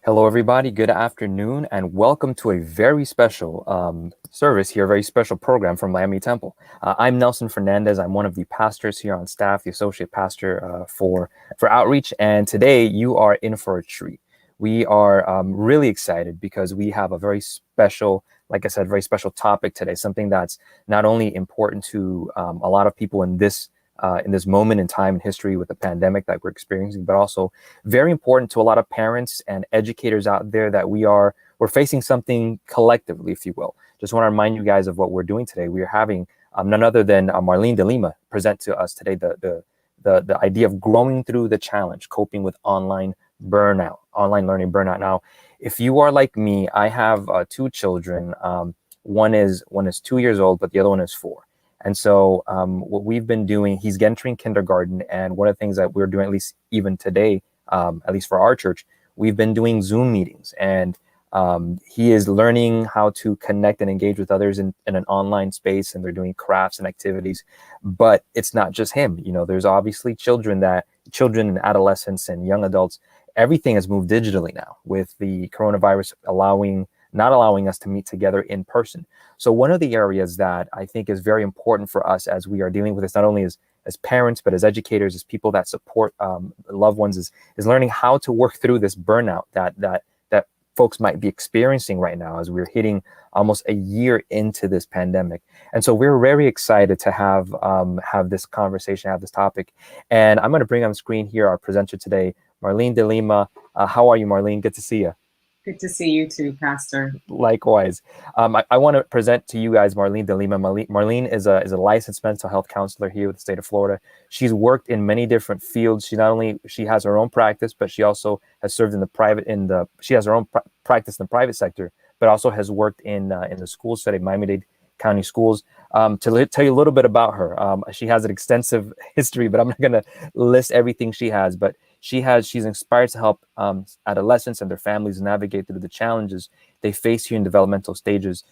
Hello, everybody. Good afternoon, and welcome to a very special service here, a very special program from Miami Temple. I'm Nelson Fernandez. I'm one of the pastors here on staff, the associate pastor for outreach. And today you are in for a treat. We are really excited because we have a very special, like I said, very special topic today. Something that's not only important to a lot of people in this moment in time in history with the pandemic that we're experiencing, but also very important to a lot of parents and educators out there that we're facing something collectively, if you will. Just want to remind you guys of what we're doing today. We are having none other than Marlyne DeLima present to us today the idea of growing through the challenge, coping with online learning burnout. Now, if you are like me, I have two children. One is 2 years old, but the other one is 4. And so what we've been doing, he's entering kindergarten. And one of the things that we're doing, at least even today, at least for our church, we've been doing Zoom meetings. And he is learning how to connect and engage with others in an online space. And they're doing crafts and activities. But it's not just him. You know, there's obviously children and adolescents and young adults. Everything has moved digitally now with the coronavirus not allowing us to meet together in person. So one of the areas that I think is very important for us as we are dealing with this, not only as parents, but as educators, as people that support loved ones, is learning how to work through this burnout that folks might be experiencing right now as we're hitting almost a year into this pandemic. And so we're very excited to have this conversation, have this topic. And I'm going to bring on screen here our presenter today, Marlyne DeLima. How are you, Marlyne? Good to see you. Good to see you too, Pastor. Likewise. I want to present to you guys Marlyne DeLima. Marlyne is a licensed mental health counselor here with the state of Florida. She's worked in many different fields. She has her own practice, but she also has served she has her own practice in the private sector, but also has worked in the school setting, Miami-Dade County Schools. To tell you a little bit about her, she has an extensive history, but I'm not going to list everything she has, but she's inspired to help adolescents and their families navigate through the challenges they face here in developmental stages.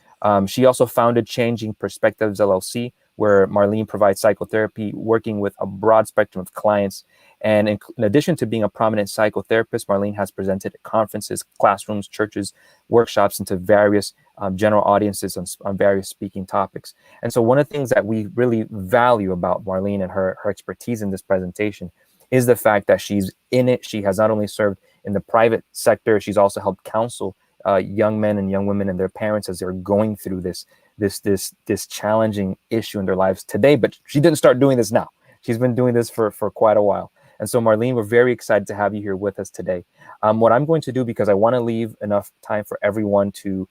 She also founded Changing Perspectives LLC, where Marlyne provides psychotherapy, working with a broad spectrum of clients. And in addition to being a prominent psychotherapist, Marlyne has presented at conferences, classrooms, churches, workshops, into various general audiences on various speaking topics. And so one of the things that we really value about Marlyne and her expertise in this presentation is the fact that she's in it. She has not only served in the private sector, she's also helped counsel young men and young women and their parents as they're going through this challenging issue in their lives today. But she didn't start doing this now. She's been doing this for quite a while. And so, Marlyne, we're very excited to have you here with us today. What I'm going to do, because I want to leave enough time for everyone to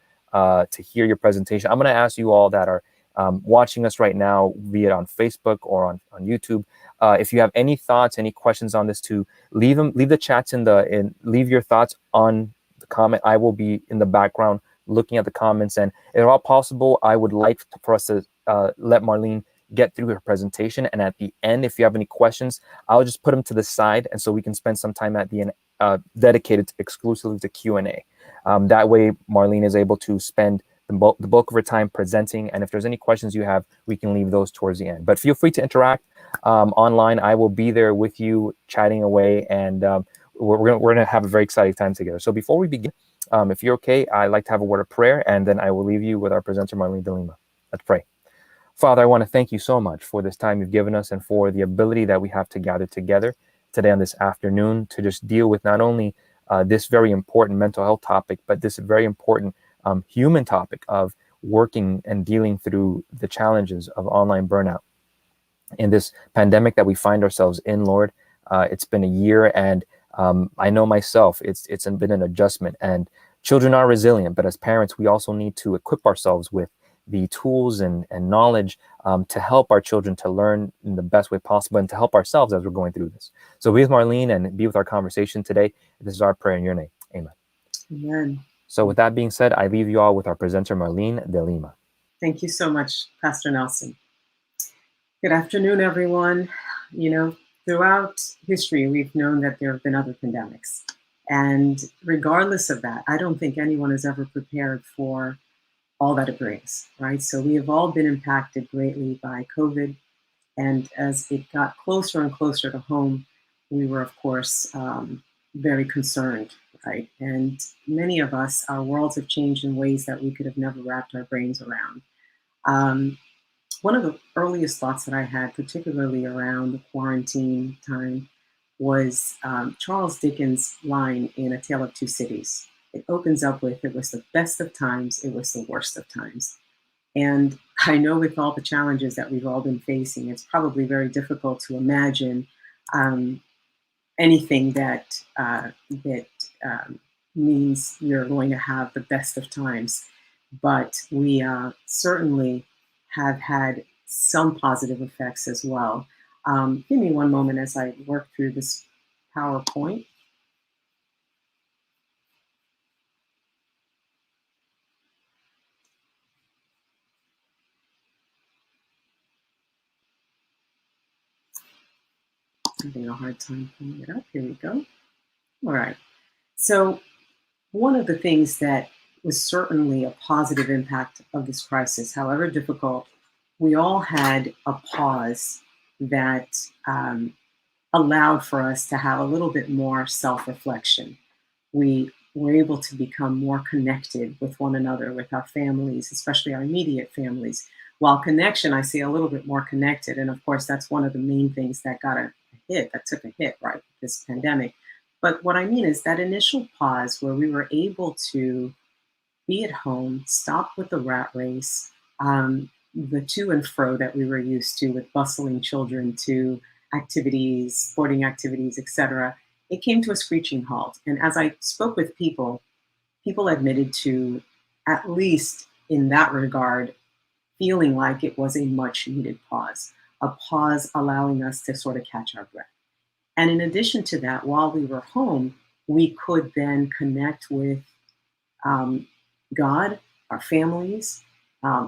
hear your presentation, I'm going to ask you all that are watching us right now, be it on Facebook or on YouTube, if you have any thoughts, any questions on this, to leave the chats leave your thoughts on the comment. I will be in the background looking at the comments, and if at all possible, I would like for us to let Marlyne get through her presentation. And at the end, if you have any questions, I'll just put them to the side, and so we can spend some time at the end dedicated exclusively to Q&A. That way, Marlyne is able to spend the bulk of her time presenting, and if there's any questions you have, we can leave those towards the end. But feel free to interact online. I will be there with you, chatting away, and we're gonna have a very exciting time together. So before we begin, if you're okay, I'd like to have a word of prayer, and then I will leave you with our presenter, Marlyne DeLima. Let's pray. Father, I want to thank you so much for this time you've given us and for the ability that we have to gather together today on this afternoon to just deal with not only this very important mental health topic, but this very important human topic of working and dealing through the challenges of online burnout. In this pandemic that we find ourselves in, Lord, it's been a year, and I know myself, it's been an adjustment, and children are resilient, but as parents, we also need to equip ourselves with the tools and knowledge to help our children to learn in the best way possible and to help ourselves as we're going through this. So be with Marlyne and be with our conversation today. This is our prayer in your name. Amen. Amen. So with that being said, I leave you all with our presenter, Marlyne DeLima. Thank you so much, Pastor Nelson. Good afternoon, everyone. You know, throughout history, we've known that there have been other pandemics. And regardless of that, I don't think anyone is ever prepared for all that it brings, right? So we have all been impacted greatly by COVID. And as it got closer and closer to home, we were, of course, very concerned right? And many of us, our worlds have changed in ways that we could have never wrapped our brains around. Um, One of the earliest thoughts that I had, particularly around the quarantine time, was Charles Dickens' line in A Tale of Two Cities. It opens up with, "It was the best of times, it was the worst of times." And I know with all the challenges that we've all been facing, it's probably very difficult to imagine um, anything that means you're going to have the best of times. But we certainly have had some positive effects as well. Give me one moment as I work through this PowerPoint. Having a hard time pulling it up. Here we go. All right. So one of the things that was certainly a positive impact of this crisis, however difficult, we all had a pause that allowed for us to have a little bit more self reflection. We were able to become more connected with one another, with our families, especially our immediate families. While connection, I see a little bit more connected. And of course, that's one of the main things that got a hit, that took a hit, right? This pandemic. But what I mean is that initial pause where we were able to be at home, stop with the rat race, the to and fro that we were used to with bustling children to activities, sporting activities, etc. It came to a screeching halt. And as I spoke with people, people admitted to, at least in that regard, feeling like it was a much needed pause, a pause allowing us to sort of catch our breath. And in addition to that, while we were home, we could then connect with um, God, our families,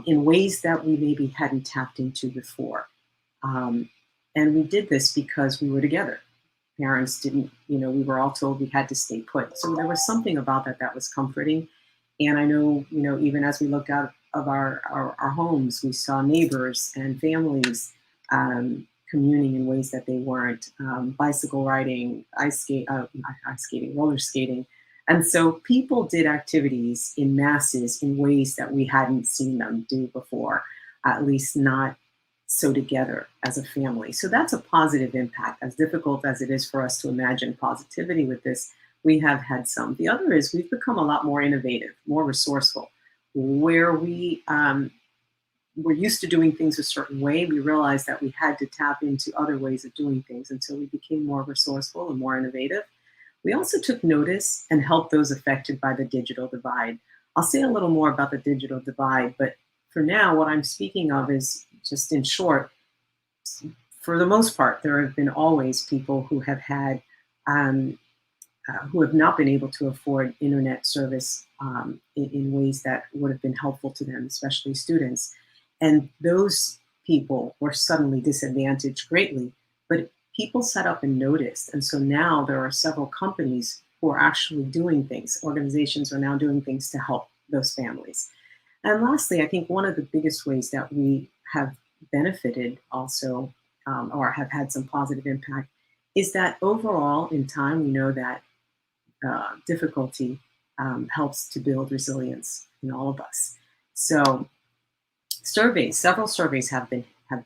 in ways that we maybe hadn't tapped into before. Um, and we did this because we were together. Parents didn't, we were all told we had to stay put. So there was something about that that was comforting. And I know, even as we looked out of our homes, we saw neighbors and families communing in ways that they weren't, bicycle riding, ice skating, roller skating. And so people did activities in masses in ways that we hadn't seen them do before, at least not so together as a family. So that's a positive impact. As difficult as it is for us to imagine positivity with this, we have had some. The other is we've become a lot more innovative, more resourceful. Where we were used to doing things a certain way, we realized that we had to tap into other ways of doing things. And so we became more resourceful and more innovative. We also took notice and helped those affected by the digital divide. I'll say a little more about the digital divide, but for now, what I'm speaking of is just in short, for the most part, there have been always people who have had, who have not been able to afford internet service in ways that would have been helpful to them, especially students. And those people were suddenly disadvantaged greatly, but people sat up and noticed. And so now there are several companies who are actually doing things. Organizations are now doing things to help those families. And lastly, I think one of the biggest ways that we have benefited also, or have had some positive impact, is that overall in time, we know that difficulty helps to build resilience in all of us. So several surveys have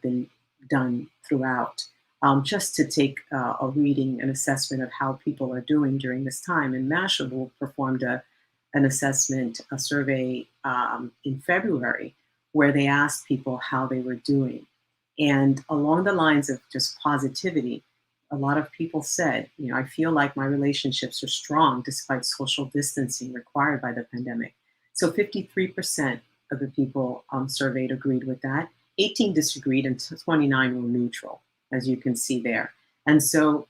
been done throughout, just to take a reading, an assessment of how people are doing during this time. And Mashable performed an assessment, a survey in February, where they asked people how they were doing. And along the lines of just positivity, a lot of people said, I feel like my relationships are strong despite social distancing required by the pandemic. So 53% of the people surveyed agreed with that. 18 disagreed and 29 were neutral, as you can see there. And so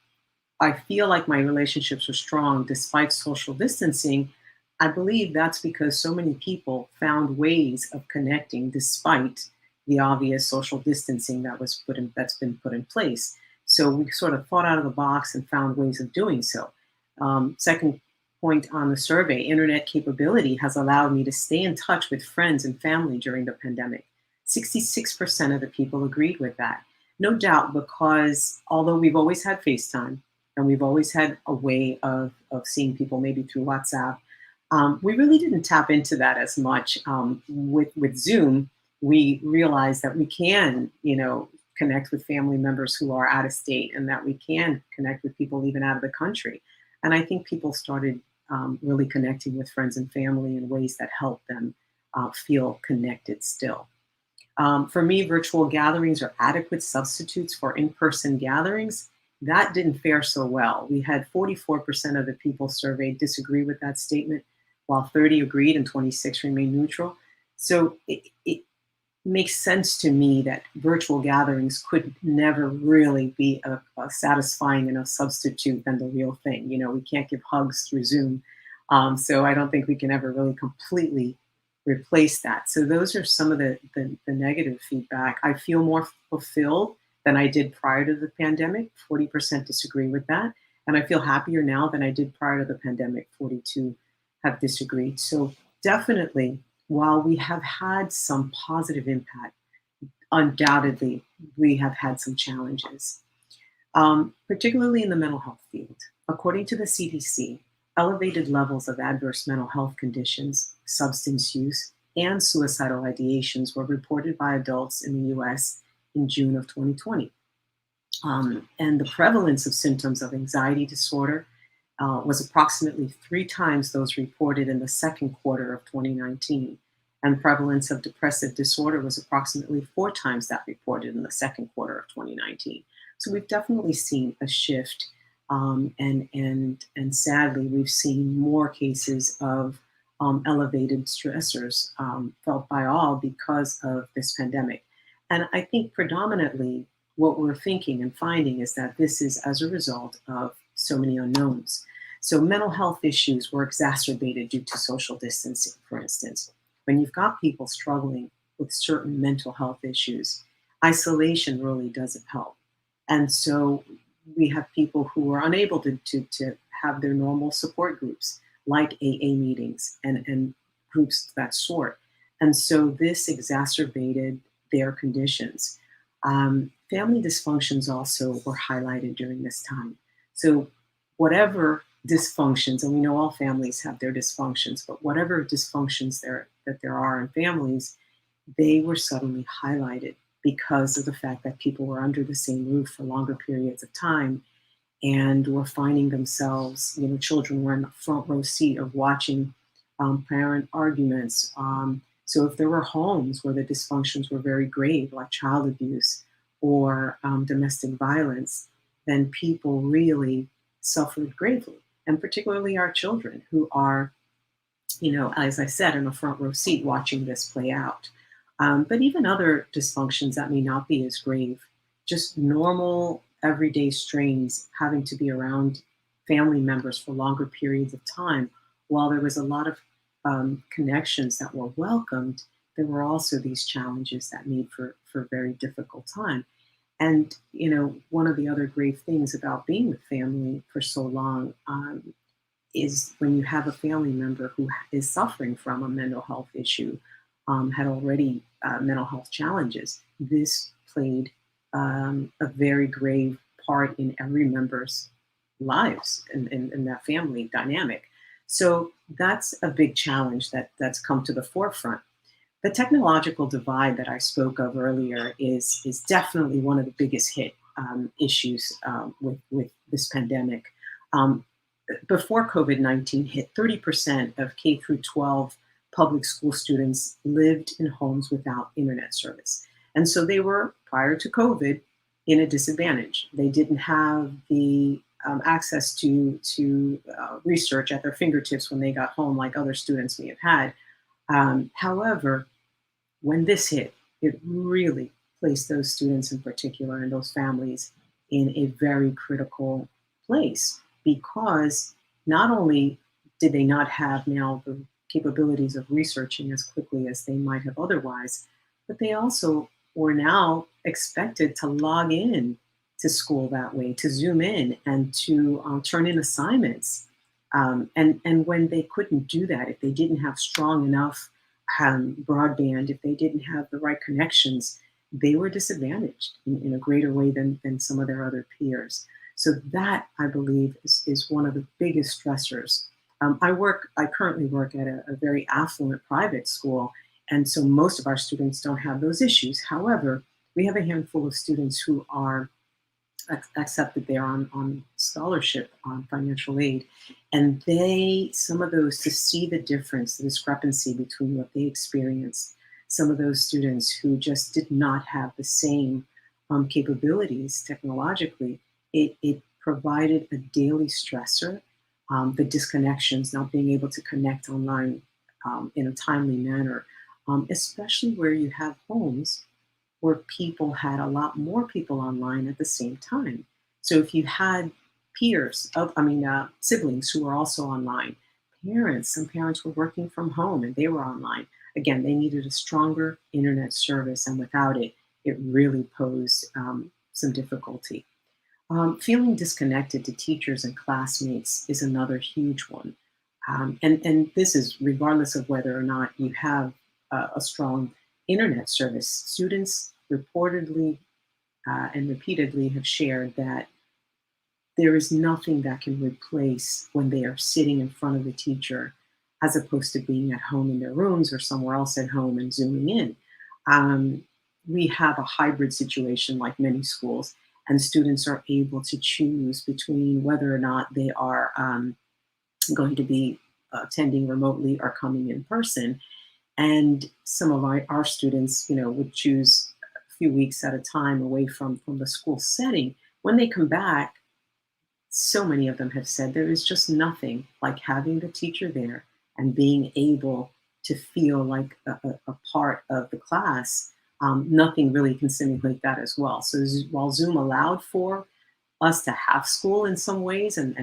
I feel like my relationships are strong despite social distancing. I believe that's because so many people found ways of connecting despite the obvious social distancing that's been put in place. So we sort of thought out of the box and found ways of doing so. Second point on the survey, internet capability has allowed me to stay in touch with friends and family during the pandemic. 66% of the people agreed with that. No doubt, because although we've always had FaceTime, and we've always had a way of seeing people maybe through WhatsApp. We really didn't tap into that as much. With Zoom, we realized that we can, connect with family members who are out of state, and that we can connect with people even out of the country. And I think people started really connecting with friends and family in ways that help them feel connected still. For me, virtual gatherings are adequate substitutes for in-person gatherings. That didn't fare so well. We had 44% of the people surveyed disagree with that statement, while 30 agreed and 26 remained neutral. So it makes sense to me that virtual gatherings could never really be a satisfying enough substitute than the real thing. We can't give hugs through Zoom. So I don't think we can ever really completely replace that. So those are some of the negative feedback. I feel more fulfilled than I did prior to the pandemic. 40% disagree with that. And I feel happier now than I did prior to the pandemic. 42 have disagreed. So definitely, while we have had some positive impact, undoubtedly, we have had some challenges, particularly in the mental health field. According to the CDC, elevated levels of adverse mental health conditions, substance use, and suicidal ideations were reported by adults in the US in June of 2020. And the prevalence of symptoms of anxiety disorder was approximately 3 times those reported in the second quarter of 2019. And prevalence of depressive disorder was approximately 4 times that reported in the second quarter of 2019. So we've definitely seen a shift. And sadly, we've seen more cases of elevated stressors felt by all because of this pandemic. And I think predominantly what we're thinking and finding is that this is as a result of so many unknowns. So mental health issues were exacerbated due to social distancing, for instance. When you've got people struggling with certain mental health issues, isolation really doesn't help. And so we have people who are unable to have their normal support groups, like AA meetings and groups of that sort. And so this exacerbated their conditions. Family dysfunctions also were highlighted during this time. So whatever dysfunctions, and we know all families have their dysfunctions, but whatever dysfunctions that there are in families, they were suddenly highlighted because of the fact that people were under the same roof for longer periods of time and were finding themselves, children were in the front row seat of watching parent arguments. So if there were homes where the dysfunctions were very grave, like child abuse or domestic violence, then people really suffered gravely. And particularly our children who are, as I said, in a front row seat watching this play out. But even other dysfunctions that may not be as grave, just normal everyday strains, having to be around family members for longer periods of time, while there was a lot of connections that were welcomed, there were also these challenges that made for a very difficult time. And, one of the other grave things about being with family for so long is when you have a family member who is suffering from a mental health issue, had already mental health challenges. This played a very grave part in every member's lives in that family dynamic. So that's a big challenge that's come to the forefront. The technological divide that I spoke of earlier is definitely one of the biggest hit issues with this pandemic. Before COVID-19 hit, 30% of K through 12 public school students lived in homes without internet service. And so they were, prior to COVID, in a disadvantage. They didn't have the access to research at their fingertips when they got home like other students may have had. However, when this hit, it really placed those students in particular and those families in a very critical place, because not only did they not have now the capabilities of researching as quickly as they might have otherwise, but they also were now expected to log in to school that way, to Zoom in and to turn in assignments. And when they couldn't do that, if they didn't have strong enough broadband, if they didn't have the right connections, they were disadvantaged in a greater way than some of their other peers. So that, I believe, is one of the biggest stressors. I currently work at a very affluent private school, and so most of our students don't have those issues. However, we have a handful of students who are accepted there on scholarship, on financial aid. And some of those, to see the difference, the discrepancy between what they experienced, some of those students who just did not have the same capabilities technologically, it provided a daily stressor. The disconnections, not being able to connect online in a timely manner, especially where you have homes where people had a lot more people online at the same time. So if you had siblings who were also online, some parents were working from home and they were online. Again, they needed a stronger internet service, and without it, it really posed some difficulty. Feeling disconnected to teachers and classmates is another huge one. And this is regardless of whether or not you have a strong internet service. Students reportedly and repeatedly have shared that there is nothing that can replace when they are sitting in front of the teacher as opposed to being at home in their rooms or somewhere else at home and zooming in. We have a hybrid situation like many schools, and students are able to choose between whether or not they are going to be attending remotely or coming in person. And some of our students, would choose a few weeks at a time away from the school setting. When they come back, so many of them have said there is just nothing like having the teacher there and being able to feel like a part of the class. Nothing really can simulate that as well. So while Zoom allowed for us to have school in some ways, and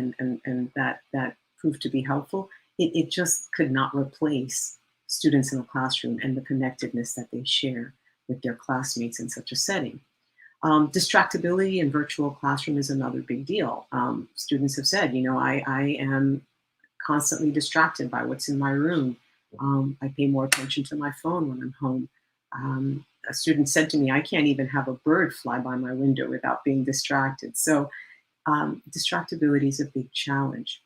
that proved to be helpful, it just could not replace students in a classroom and the connectedness that they share with their classmates in such a setting. Distractibility in virtual classroom is another big deal. Students have said, I am constantly distracted by what's in my room. I pay more attention to my phone when I'm home. A student said to me, I can't even have a bird fly by my window without being distracted. So distractibility is a big challenge.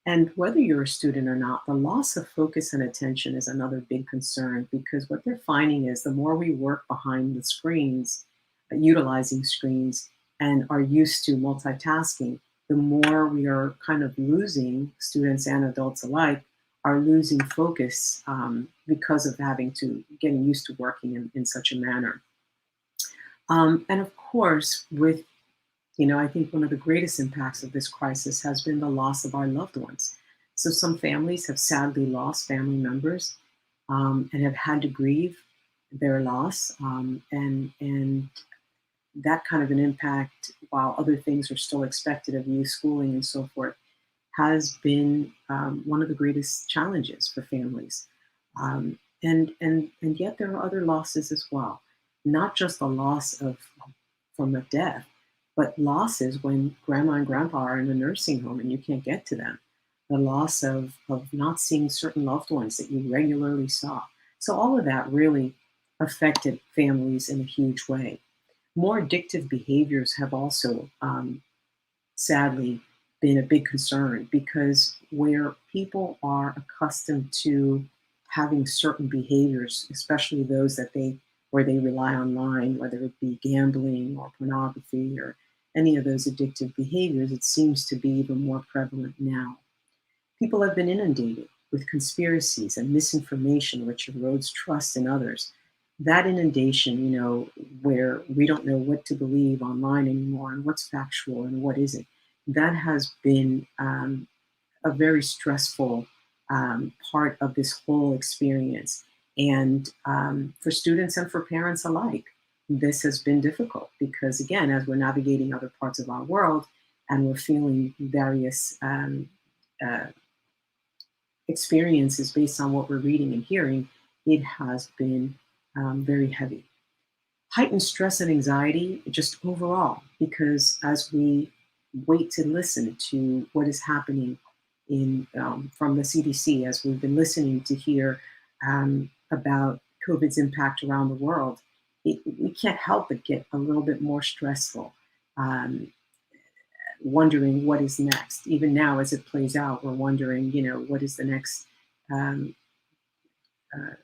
And whether you're a student or not, the loss of focus and attention is another big concern, because what they're finding is the more we work behind the screens, utilizing screens, and are used to multitasking, the more we are kind of losing, students and adults alike, are losing focus because of getting used to working in such a manner. And of course, I think one of the greatest impacts of this crisis has been the loss of our loved ones. So some families have sadly lost family members and have had to grieve their loss, and that kind of an impact, while other things are still expected of you, schooling and so forth, has been one of the greatest challenges for families. And yet there are other losses as well, not just the loss from a death, but losses when grandma and grandpa are in a nursing home and you can't get to them. The loss of not seeing certain loved ones that you regularly saw. So all of that really affected families in a huge way. More addictive behaviors have also sadly been a big concern, because where people are accustomed to having certain behaviors, especially those where they rely online, whether it be gambling or pornography or any of those addictive behaviors, it seems to be even more prevalent now. People have been inundated with conspiracies and misinformation, which erodes trust in others. That inundation, where we don't know what to believe online anymore and what's factual and what isn't, that has been a very stressful part of this whole experience. And for students and for parents alike, this has been difficult because, again, as we're navigating other parts of our world and we're feeling various uh, experiences based on what we're reading and hearing, it has been very heavy. Heightened stress and anxiety, just overall, because as we wait to listen to what is happening from the CDC, as we've been listening to hear about COVID's impact around the world, we can't help but get a little bit more stressful. Um, wondering what is next. Even now, as it plays out, we're wondering, what is the next um, uh,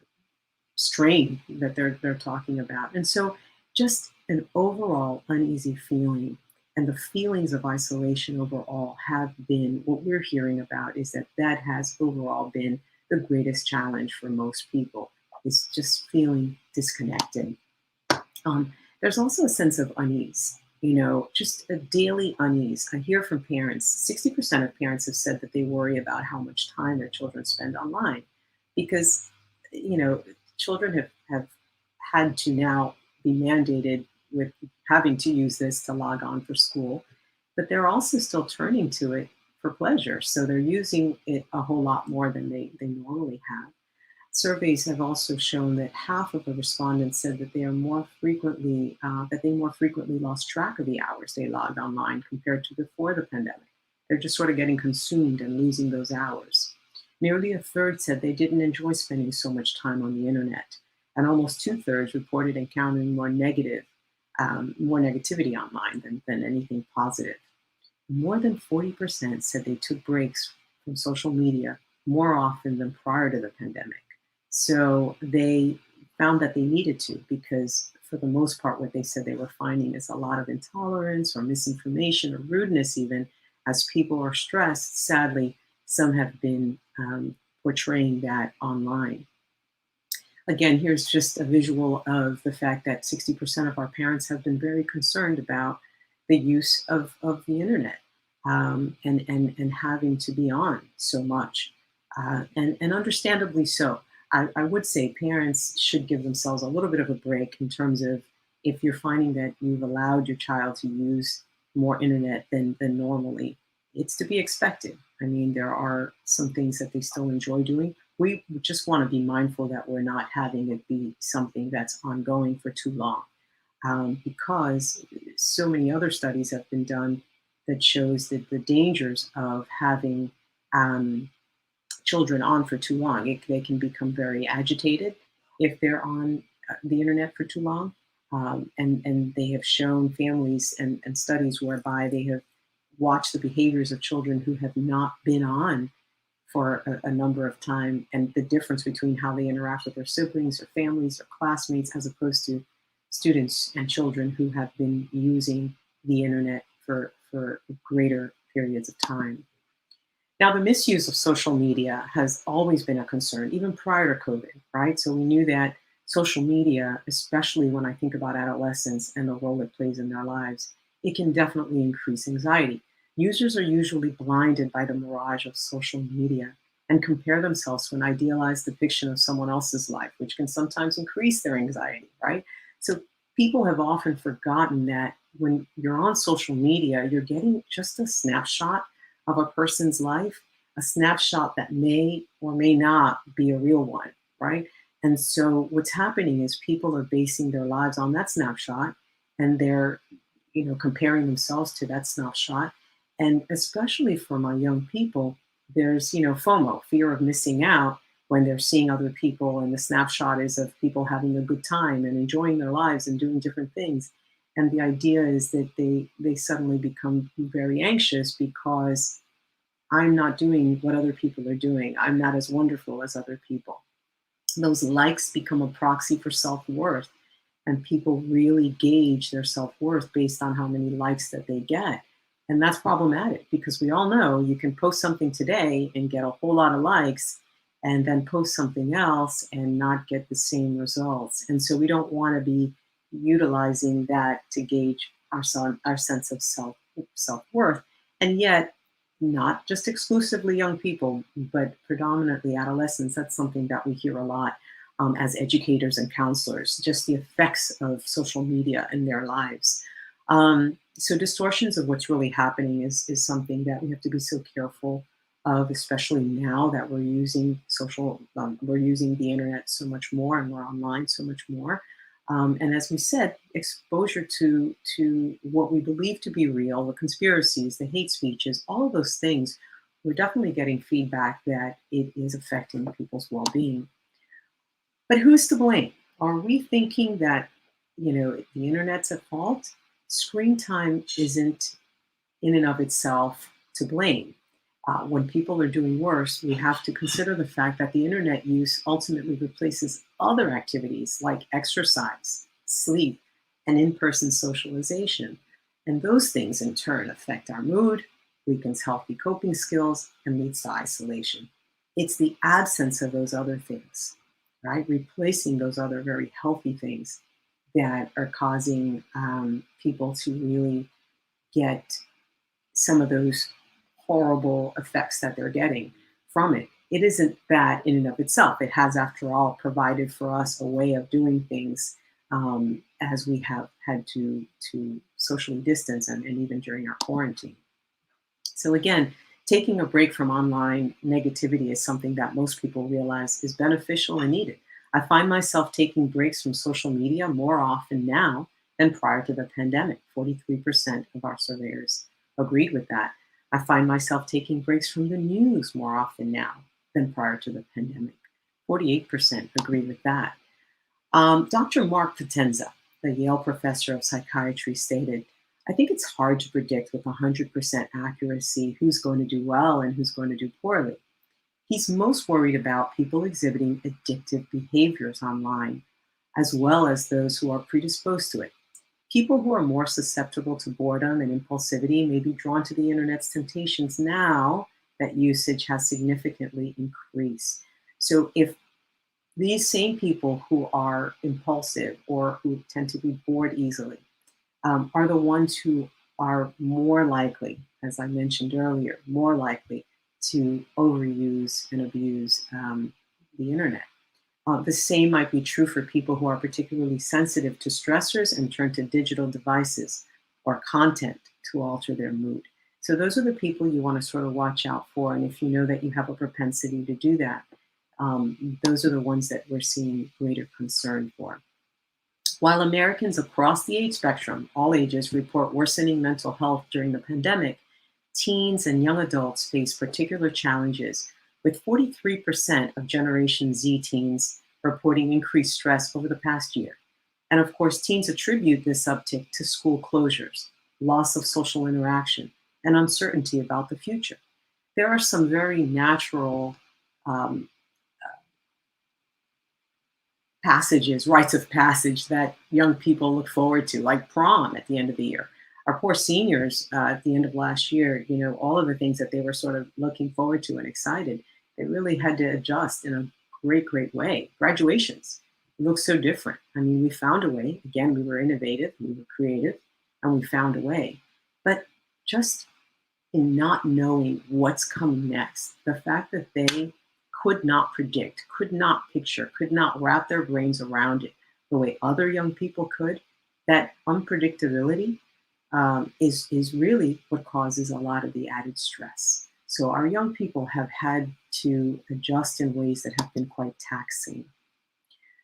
strain that they're talking about. And so just an overall uneasy feeling, and the feelings of isolation overall have been, what we're hearing about is that has overall been the greatest challenge for most people, is just feeling disconnected. There's also a sense of unease, just a daily unease. I hear from parents, 60% of parents have said that they worry about how much time their children spend online because, children have had to now be mandated with having to use this to log on for school, but they're also still turning to it for pleasure. So they're using it a whole lot more than they normally have. Surveys have also shown that half of the respondents said that they more frequently lost track of the hours they logged online compared to before the pandemic. They're just sort of getting consumed and losing those hours. Nearly a third said they didn't enjoy spending so much time on the internet, and almost 2/3 reported encountering more negativity online than anything positive. More than 40% said they took breaks from social media more often than prior to the pandemic. So they found that they needed to, because for the most part, what they said they were finding is a lot of intolerance or misinformation or rudeness, even as people are stressed. Sadly, some have been portraying that online. Again, here's just a visual of the fact that 60% of our parents have been very concerned about the use of the internet, and having to be on so much, and understandably so. I would say parents should give themselves a little bit of a break in terms of, if you're finding that you've allowed your child to use more internet than normally, it's to be expected. I mean, there are some things that they still enjoy doing. We just want to be mindful that we're not having it be something that's ongoing for too long, because so many other studies have been done that shows that the dangers of having children on for too long. They can become very agitated if they're on the internet for too long. And they have shown families and studies whereby they have watched the behaviors of children who have not been on for a number of time, and the difference between how they interact with their siblings or families or classmates, as opposed to students and children who have been using the internet for greater periods of time. Now, the misuse of social media has always been a concern, even prior to COVID, right? So we knew that social media, especially when I think about adolescents and the role it plays in their lives, it can definitely increase anxiety. Users are usually blinded by the mirage of social media and compare themselves to an idealized depiction of someone else's life, which can sometimes increase their anxiety, right? So people have often forgotten that when you're on social media, you're getting just a snapshot of a person's life, a snapshot that may or may not be a real one, right? And so what's happening is people are basing their lives on that snapshot, and they're, comparing themselves to that snapshot. And especially for my young people, there's, FOMO, fear of missing out, when they're seeing other people and the snapshot is of people having a good time and enjoying their lives and doing different things. And the idea is that they suddenly become very anxious because I'm not doing what other people are doing. I'm not as wonderful as other people. Those likes become a proxy for self-worth, and people really gauge their self-worth based on how many likes that they get. And that's problematic, because we all know you can post something today and get a whole lot of likes, and then post something else and not get the same results. And so we don't want to be utilizing that to gauge our sense of self-worth. And yet, not just exclusively young people, but predominantly adolescents, that's something that we hear a lot as educators and counselors, just the effects of social media in their lives. So distortions of what's really happening is something that we have to be so careful of, especially now that we're using we're using the internet so much more, and we're online so much more. And as we said, exposure to what we believe to be real, the conspiracies, the hate speeches, all of those things, we're definitely getting feedback that it is affecting people's well-being. But who's to blame? Are we thinking that, the internet's at fault? Screen time isn't in and of itself to blame. When people are doing worse, we have to consider the fact that the internet use ultimately replaces other activities like exercise, sleep, and in-person socialization. And those things in turn affect our mood, weakens healthy coping skills, and leads to isolation. It's the absence of those other things, right? Replacing those other very healthy things that are causing people to really get some of those horrible effects that they're getting from it. It isn't bad in and of itself. It has, after all, provided for us a way of doing things as we have had to socially distance and even during our quarantine. So again, taking a break from online negativity is something that most people realize is beneficial and needed. I find myself taking breaks from social media more often now than prior to the pandemic. 43% of our surveyors agreed with that. I find myself taking breaks from the news more often now than prior to the pandemic. 48% agree with that. Dr. Mark Potenza, the Yale professor of psychiatry, stated, I think it's hard to predict with 100% accuracy who's going to do well and who's going to do poorly. He's most worried about people exhibiting addictive behaviors online, as well as those who are predisposed to it. People who are more susceptible to boredom and impulsivity may be drawn to the internet's temptations now that usage has significantly increased. So if these same people who are impulsive or who tend to be bored easily are the ones who are more likely, as I mentioned earlier, more likely to overuse and abuse the internet. The same might be true for people who are particularly sensitive to stressors and turn to digital devices or content to alter their mood. So those are the people you want to sort of watch out for. And if you know that you have a propensity to do that, those are the ones that we're seeing greater concern for. While Americans across the age spectrum, all ages, report worsening mental health during the pandemic, teens and young adults face particular challenges, with 43% of Generation Z teens reporting increased stress over the past year. And of course, teens attribute this uptick to school closures, loss of social interaction, and uncertainty about the future. There are some very natural passages, rites of passage that young people look forward to, like prom at the end of the year. Our poor seniors at the end of last year, you know, all of the things that they were sort of looking forward to and excited, they really had to adjust in a great, great way. Graduations look so different. I mean, we found a way. Again, we were innovative, we were creative, and we found a way. But just in not knowing what's coming next, the fact that they could not predict, could not picture, could not wrap their brains around it the way other young people could, that unpredictability is really what causes a lot of the added stress. So our young people have had to adjust in ways that have been quite taxing.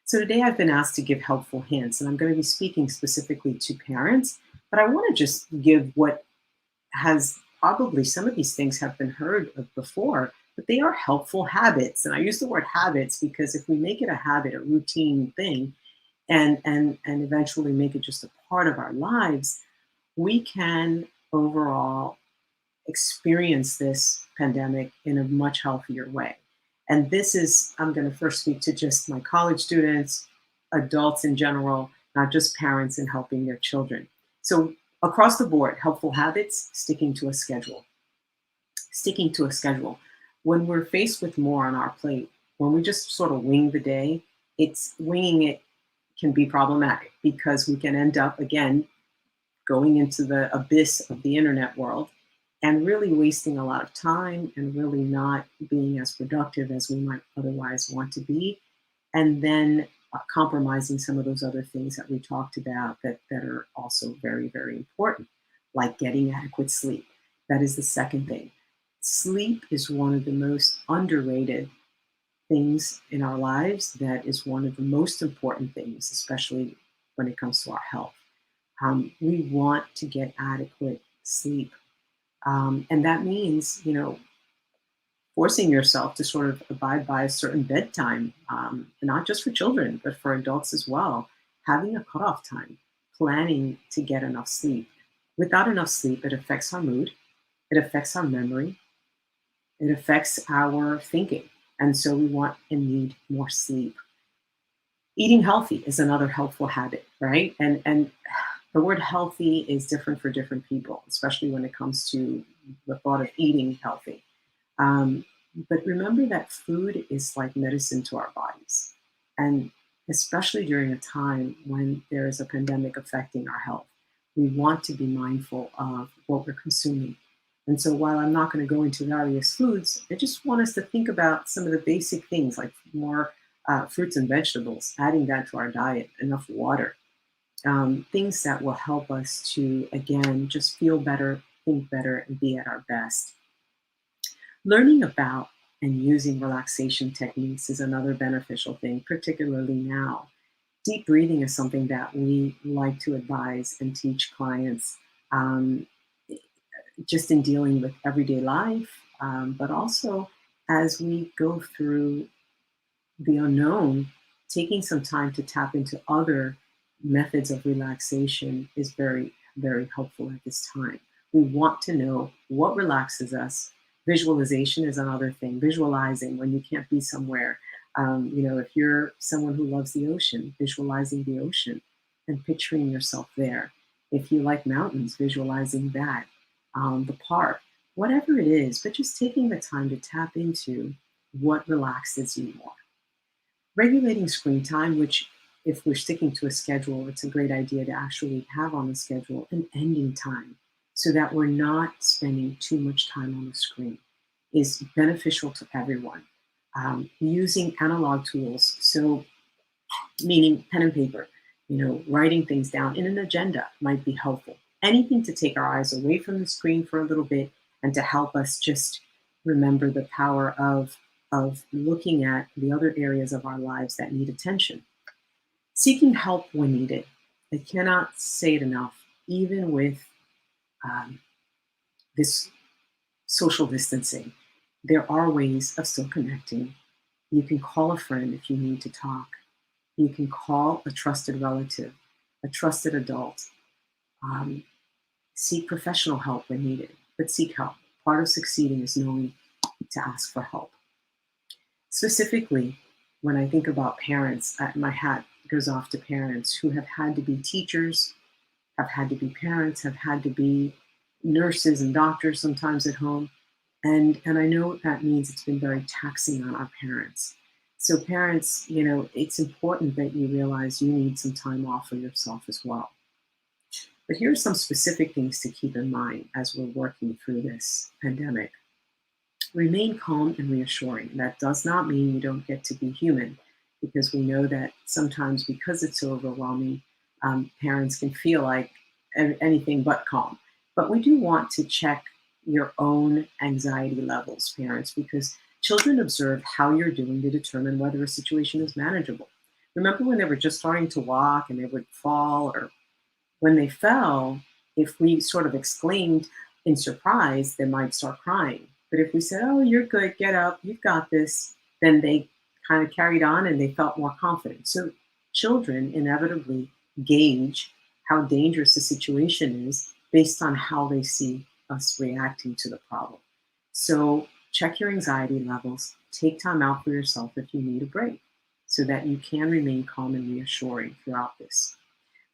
So today I've been asked to give helpful hints, and I'm going to be speaking specifically to parents, but I want to just give what has probably, some of these things have been heard of before, but they are helpful habits. And I use the word habits because if we make it a habit, a routine thing, and eventually make it just a part of our lives, we can overall experience this pandemic in a much healthier way. And this is, I'm going to first speak to just my college students, adults in general, not just parents and helping their children. So across the board, helpful habits, sticking to a schedule. Sticking to a schedule. When we're faced with more on our plate, when we just sort of wing the day, winging it can be problematic because we can end up, again, going into the abyss of the internet world and really wasting a lot of time and really not being as productive as we might otherwise want to be. And then compromising some of those other things that we talked about that are also very, very important, like getting adequate sleep. That is the second thing. Sleep is one of the most underrated things in our lives. That is one of the most important things, especially when it comes to our health. We want to get adequate sleep. And that means, you know, forcing yourself to sort of abide by a certain bedtime, not just for children, but for adults as well. Having a cutoff time, planning to get enough sleep. Without enough sleep, it affects our mood, it affects our memory, it affects our thinking. And so we want and need more sleep. Eating healthy is another helpful habit, right? And the word healthy is different for different people, especially when it comes to the thought of eating healthy. Um, but remember that food is like medicine to our bodies. And especially during a time when there is a pandemic affecting our health, we want to be mindful of what we're consuming. And so while I'm not going to go into various foods, I just want us to think about some of the basic things like more fruits and vegetables, adding that to our diet, enough water, things that will help us to, again, just feel better, think better, and be at our best. Learning about and using relaxation techniques is another beneficial thing, particularly now. Deep breathing is something that we like to advise and teach clients um, just in dealing with everyday life, but also as we go through the unknown, taking some time to tap into other methods of relaxation is very, very helpful at this time. We want to know what relaxes us. Visualization is another thing. Visualizing when you can't be somewhere. If you're someone who loves the ocean, visualizing the ocean and picturing yourself there. If you like mountains, visualizing that, the park, whatever it is, but just taking the time to tap into what relaxes you more. Regulating screen time, which if we're sticking to a schedule, it's a great idea to actually have on the schedule an ending time so that we're not spending too much time on the screen is beneficial to everyone. Using analog tools, so meaning pen and paper, writing things down in an agenda might be helpful. Anything to take our eyes away from the screen for a little bit and to help us just remember the power of looking at the other areas of our lives that need attention. Seeking help when needed. I cannot say it enough, even with um, this social distancing, there are ways of still connecting. You can call a friend if you need to talk. You can call a trusted relative, a trusted adult. Um, Seek professional help when needed, but seek help. Part of succeeding is knowing to ask for help. Specifically, when I think about parents, my hat goes off to parents who have had to be teachers, have had to be parents, have had to be nurses and doctors sometimes at home. And I know what that means. It's been very taxing on our parents. So parents, it's important that you realize you need some time off for yourself as well. But here are some specific things to keep in mind as we're working through this pandemic. Remain calm and reassuring. That does not mean you don't get to be human, because we know that sometimes because it's so overwhelming, parents can feel like anything but calm. But we do want to check your own anxiety levels, parents, because children observe how you're doing to determine whether a situation is manageable. Remember when they were just starting to walk and they would fall, or when they fell, if we sort of exclaimed in surprise, they might start crying. But if we said, "Oh, you're good, get up, you've got this," then they kind of carried on and they felt more confident. So children inevitably gauge how dangerous the situation is based on how they see us reacting to the problem. So check your anxiety levels, take time out for yourself if you need a break so that you can remain calm and reassuring throughout this.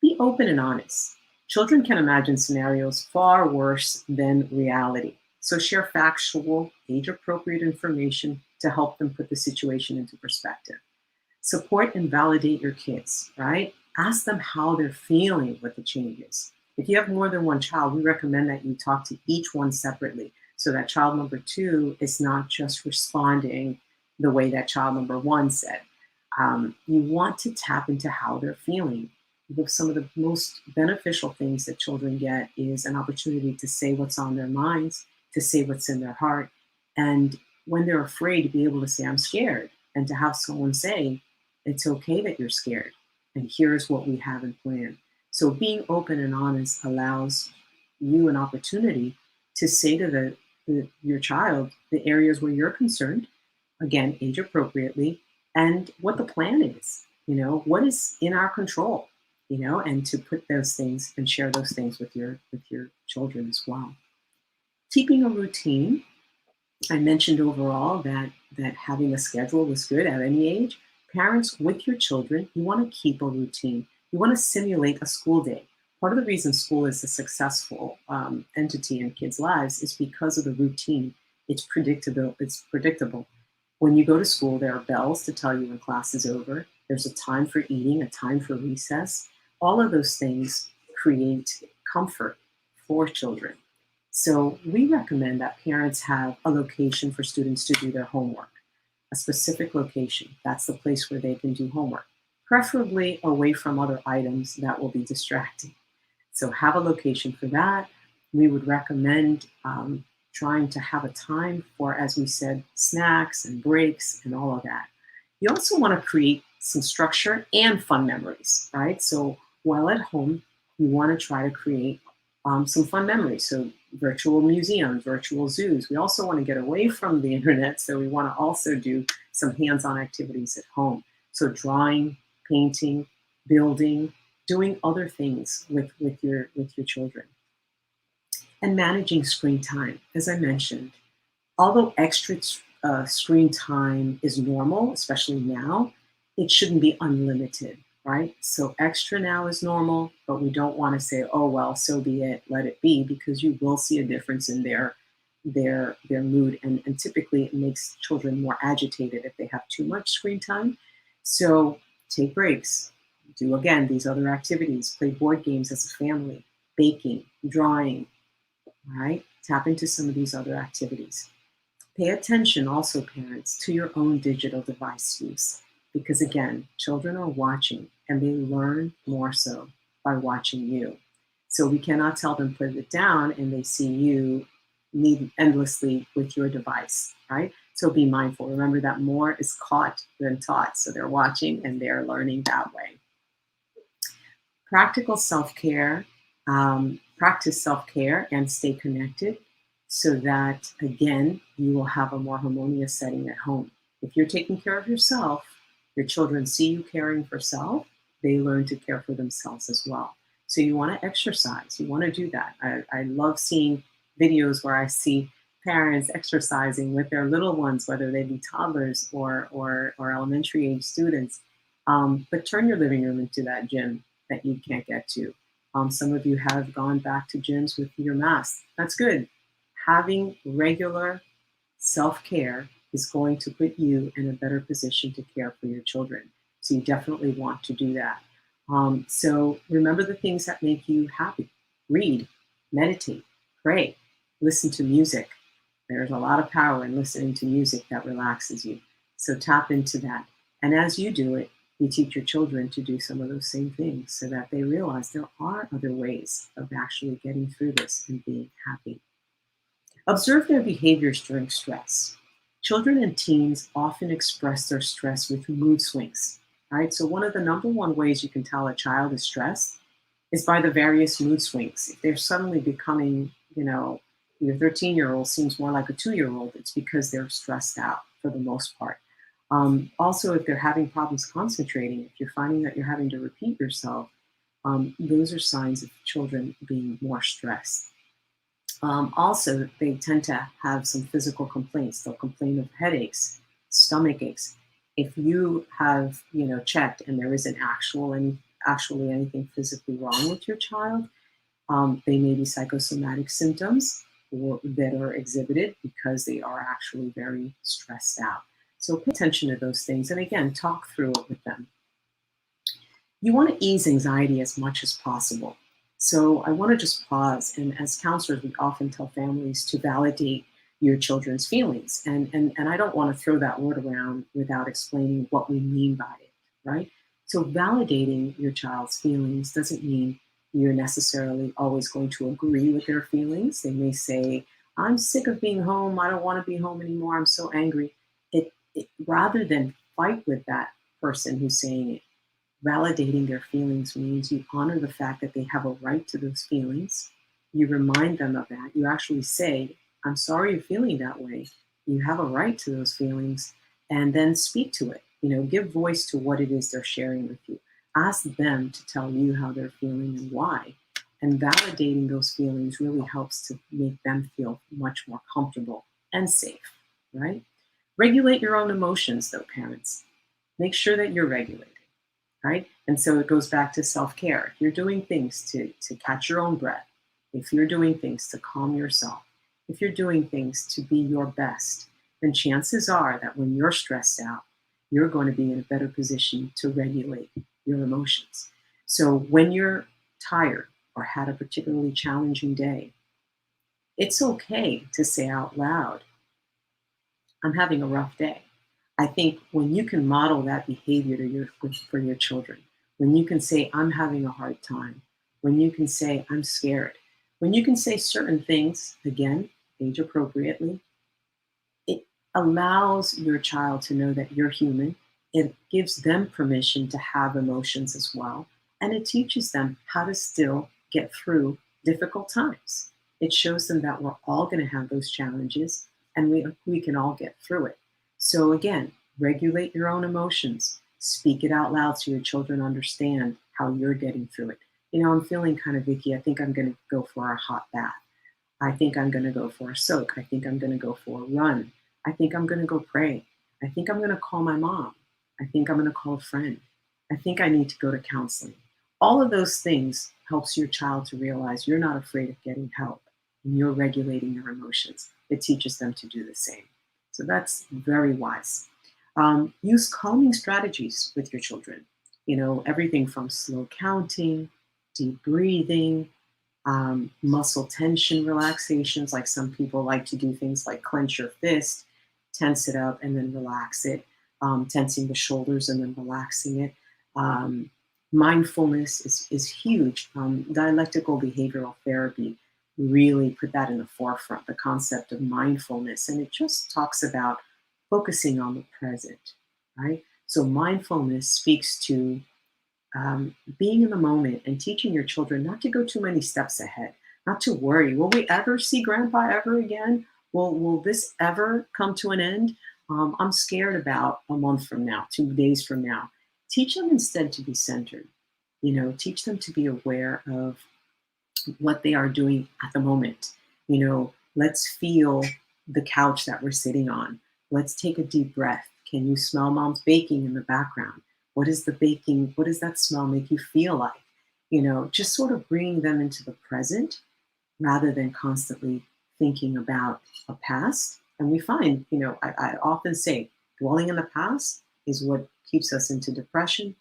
Be open and honest. Children can imagine scenarios far worse than reality. So share factual, age-appropriate information to help them put the situation into perspective. Support and validate your kids, right? Ask them how they're feeling with the changes. If you have more than one child, we recommend that you talk to each one separately so that child number 2 is not just responding the way that child number 1 said. You want to tap into how they're feeling. Some of the most beneficial things that children get is an opportunity to say what's on their minds, to say what's in their heart. And when they're afraid, to be able to say, "I'm scared," and to have someone say, "It's okay that you're scared, and here's what we have in plan." So being open and honest allows you an opportunity to say to your child the areas where you're concerned, again, age appropriately, and what the plan is. What is in our control. and to put those things and share those things with your children as well. Keeping a routine. I mentioned overall that having a schedule was good at any age. Parents with your children, you want to keep a routine. You want to simulate a school day. Part of the reason school is a successful entity in kids' lives is because of the routine. It's predictable. When you go to school, there are bells to tell you when class is over. There's a time for eating, a time for recess. All of those things create comfort for children. So we recommend that parents have a location for students to do their homework, a specific location. That's the place where they can do homework, preferably away from other items that will be distracting. So have a location for that. We would recommend trying to have a time for, as we said, snacks and breaks and all of that. You also want to create some structure and fun memories, right? So while at home, you want to try to create some fun memories. So virtual museums, virtual zoos. We also want to get away from the internet, so we want to also do some hands-on activities at home. So drawing, painting, building, doing other things with your children. And managing screen time, as I mentioned. Although extra screen time is normal, especially now, it shouldn't be unlimited, right? So extra now is normal, but we don't want to say, oh, well, so be it, let it be, because you will see a difference in their mood. And typically it makes children more agitated if they have too much screen time. So take breaks, do again these other activities, play board games as a family, baking, drawing, right? Tap into some of these other activities. Pay attention also, parents, to your own digital device use. Because again, children are watching and they learn more so by watching you. So we cannot tell them put it down and they see you need endlessly with your device, right? So be mindful. Remember that more is caught than taught. So they're watching and they're learning that way. Practical self-care, practice self-care and stay connected so that, again, you will have a more harmonious setting at home. If you're taking care of yourself, your children see you caring for self, they learn to care for themselves as well. So you want to exercise, you want to do that. I love seeing videos where I see parents exercising with their little ones, whether they be toddlers or elementary age students. But turn your living room into that gym that you can't get to. Some of you have gone back to gyms with your mask. That's good. Having regular self-care is going to put you in a better position to care for your children. So you definitely want to do that. So remember the things that make you happy. Read, meditate, pray, listen to music. There's a lot of power in listening to music that relaxes you. So tap into that. And as you do it, you teach your children to do some of those same things so that they realize there are other ways of actually getting through this and being happy. Observe their behaviors during stress. Children and teens often express their stress with mood swings, right? So one of the number one ways you can tell a child is stressed is by the various mood swings. If they're suddenly becoming, your 13-year-old seems more like a 2-year-old, it's because they're stressed out for the most part. Also, if they're having problems concentrating, if you're finding that you're having to repeat yourself, those are signs of children being more stressed. Also, they tend to have some physical complaints. They'll complain of headaches, stomach aches. If you have, checked and there isn't actually anything physically wrong with your child, they may be psychosomatic symptoms that are exhibited because they are actually very stressed out. So pay attention to those things. And again, talk through it with them. You want to ease anxiety as much as possible. So I want to just pause. And as counselors, we often tell families to validate your children's feelings. And I don't want to throw that word around without explaining what we mean by it, right? So validating your child's feelings doesn't mean you're necessarily always going to agree with their feelings. They may say, I'm sick of being home. I don't want to be home anymore. I'm so angry. Rather than fight with that person who's saying it, validating their feelings means you honor the fact that they have a right to those feelings. You remind them of that. You actually say, I'm sorry you're feeling that way. You have a right to those feelings, and then speak to it. Give voice to what it is they're sharing with you. Ask them to tell you how they're feeling and why. And validating those feelings really helps to make them feel much more comfortable and safe, right? Regulate your own emotions, though, parents. Make sure that you're regulated, right? And so it goes back to self-care. If you're doing things to catch your own breath, if you're doing things to calm yourself, if you're doing things to be your best, then chances are that when you're stressed out, you're going to be in a better position to regulate your emotions. So when you're tired or had a particularly challenging day, it's okay to say out loud, I'm having a rough day. I think when you can model that behavior for your children, when you can say, I'm having a hard time, when you can say, I'm scared, when you can say certain things, again, age appropriately, it allows your child to know that you're human. It gives them permission to have emotions as well. And it teaches them how to still get through difficult times. It shows them that we're all going to have those challenges and we can all get through it. So again, regulate your own emotions. Speak it out loud so your children understand how you're getting through it. I'm feeling kind of icky. I think I'm going to go for a hot bath. I think I'm going to go for a soak. I think I'm going to go for a run. I think I'm going to go pray. I think I'm going to call my mom. I think I'm going to call a friend. I think I need to go to counseling. All of those things helps your child to realize you're not afraid of getting help and you're regulating your emotions. It teaches them to do the same. So that's very wise. Use calming strategies with your children. Everything from slow counting, deep breathing, muscle tension relaxations. Like some people like to do things like clench your fist, tense it up, and then relax it. Tensing the shoulders and then relaxing it. Mindfulness is huge. Dialectical behavioral therapy really put that in the forefront, the concept of mindfulness. And it just talks about focusing on the present, right? So mindfulness speaks to being in the moment and teaching your children not to go too many steps ahead, not to worry. Will we ever see grandpa ever again? Will this ever come to an end? I'm scared about a month from now, 2 days from now. Teach them instead to be centered. Teach them to be aware of what they are doing at the moment. Let's feel the couch that we're sitting on. Let's take a deep breath. Can you smell mom's baking in the background? What is the baking? What does that smell make you feel like? Just sort of bringing them into the present rather than constantly thinking about a past. And we find, I often say, dwelling in the past is what keeps us into depression,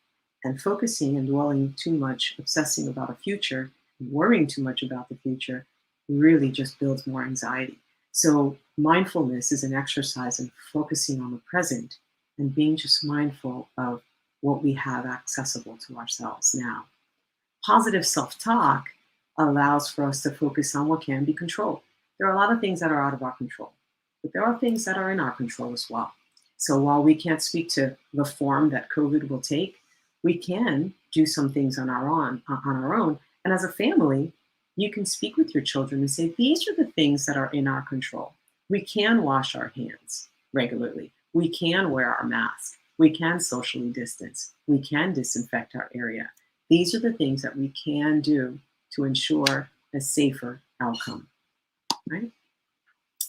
and focusing and dwelling too much, obsessing about a future, worrying too much about the future really just builds more anxiety. So mindfulness is an exercise in focusing on the present and being just mindful of what we have accessible to ourselves now. Positive self-talk allows for us to focus on what can be controlled. There are a lot of things that are out of our control, but there are things that are in our control as well. So while we can't speak to the form that COVID will take, we can do some things on our own. And as a family, you can speak with your children and say, these are the things that are in our control. We can wash our hands regularly. We can wear our mask. We can socially distance. We can disinfect our area. These are the things that we can do to ensure a safer outcome, right?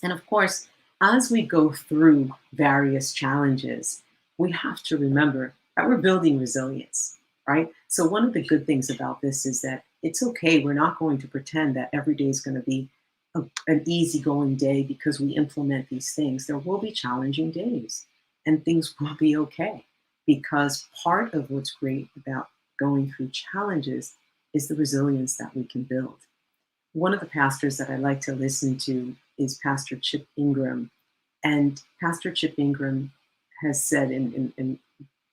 And of course, as we go through various challenges, we have to remember that we're building resilience, right? So one of the good things about this is that it's okay. We're not going to pretend that every day is going to be an easygoing day because we implement these things. There will be challenging days and things will be okay, because part of what's great about going through challenges is the resilience that we can build. One of the pastors that I like to listen to is Pastor Chip Ingram. And Pastor Chip Ingram has said in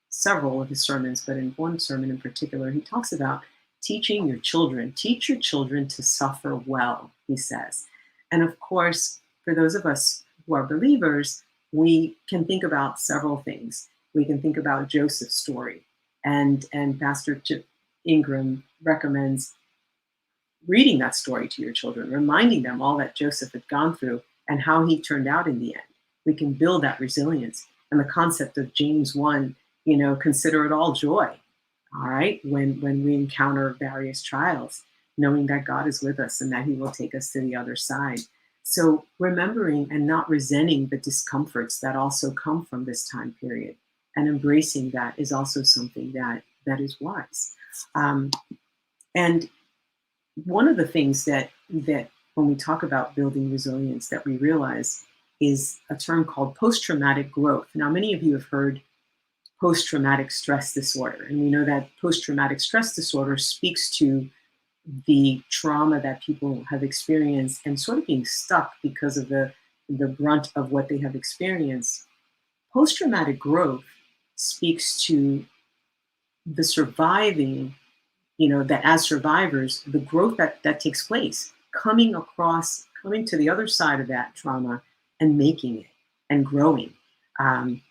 several of his sermons, but in one sermon in particular, he talks about teaching your children. Teach your children to suffer well, he says. And of course, for those of us who are believers, we can think about several things. We can think about Joseph's story. And Pastor Chip Ingram recommends reading that story to your children, reminding them all that Joseph had gone through and how he turned out in the end. We can build that resilience. And the concept of James 1, consider it all joy. all right, when we encounter various trials, knowing that God is with us and that he will take us to the other side. So remembering and not resenting the discomforts that also come from this time period and embracing that is also something that is wise. Um, and one of the things that when we talk about building resilience that we realize is a term called post-traumatic growth. Now, many of you have heard post-traumatic stress disorder, and we know that post-traumatic stress disorder speaks to the trauma that people have experienced and sort of being stuck because of the brunt of what they have experienced. Post-traumatic growth speaks to the surviving, that as survivors, the growth that takes place, coming to the other side of that trauma and making it and growing. Um,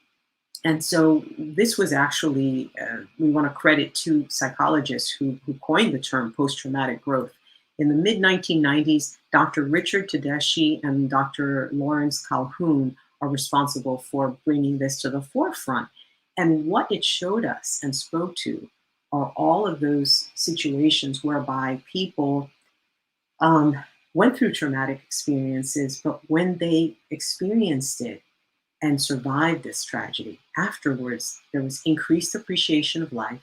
and so this was actually, we want to credit two psychologists who coined the term post-traumatic growth. In the mid-1990s, Dr. Richard Tedeschi and Dr. Lawrence Calhoun are responsible for bringing this to the forefront. And what it showed us and spoke to are all of those situations whereby people went through traumatic experiences, but when they experienced it and survived this tragedy, afterwards, there was increased appreciation of life.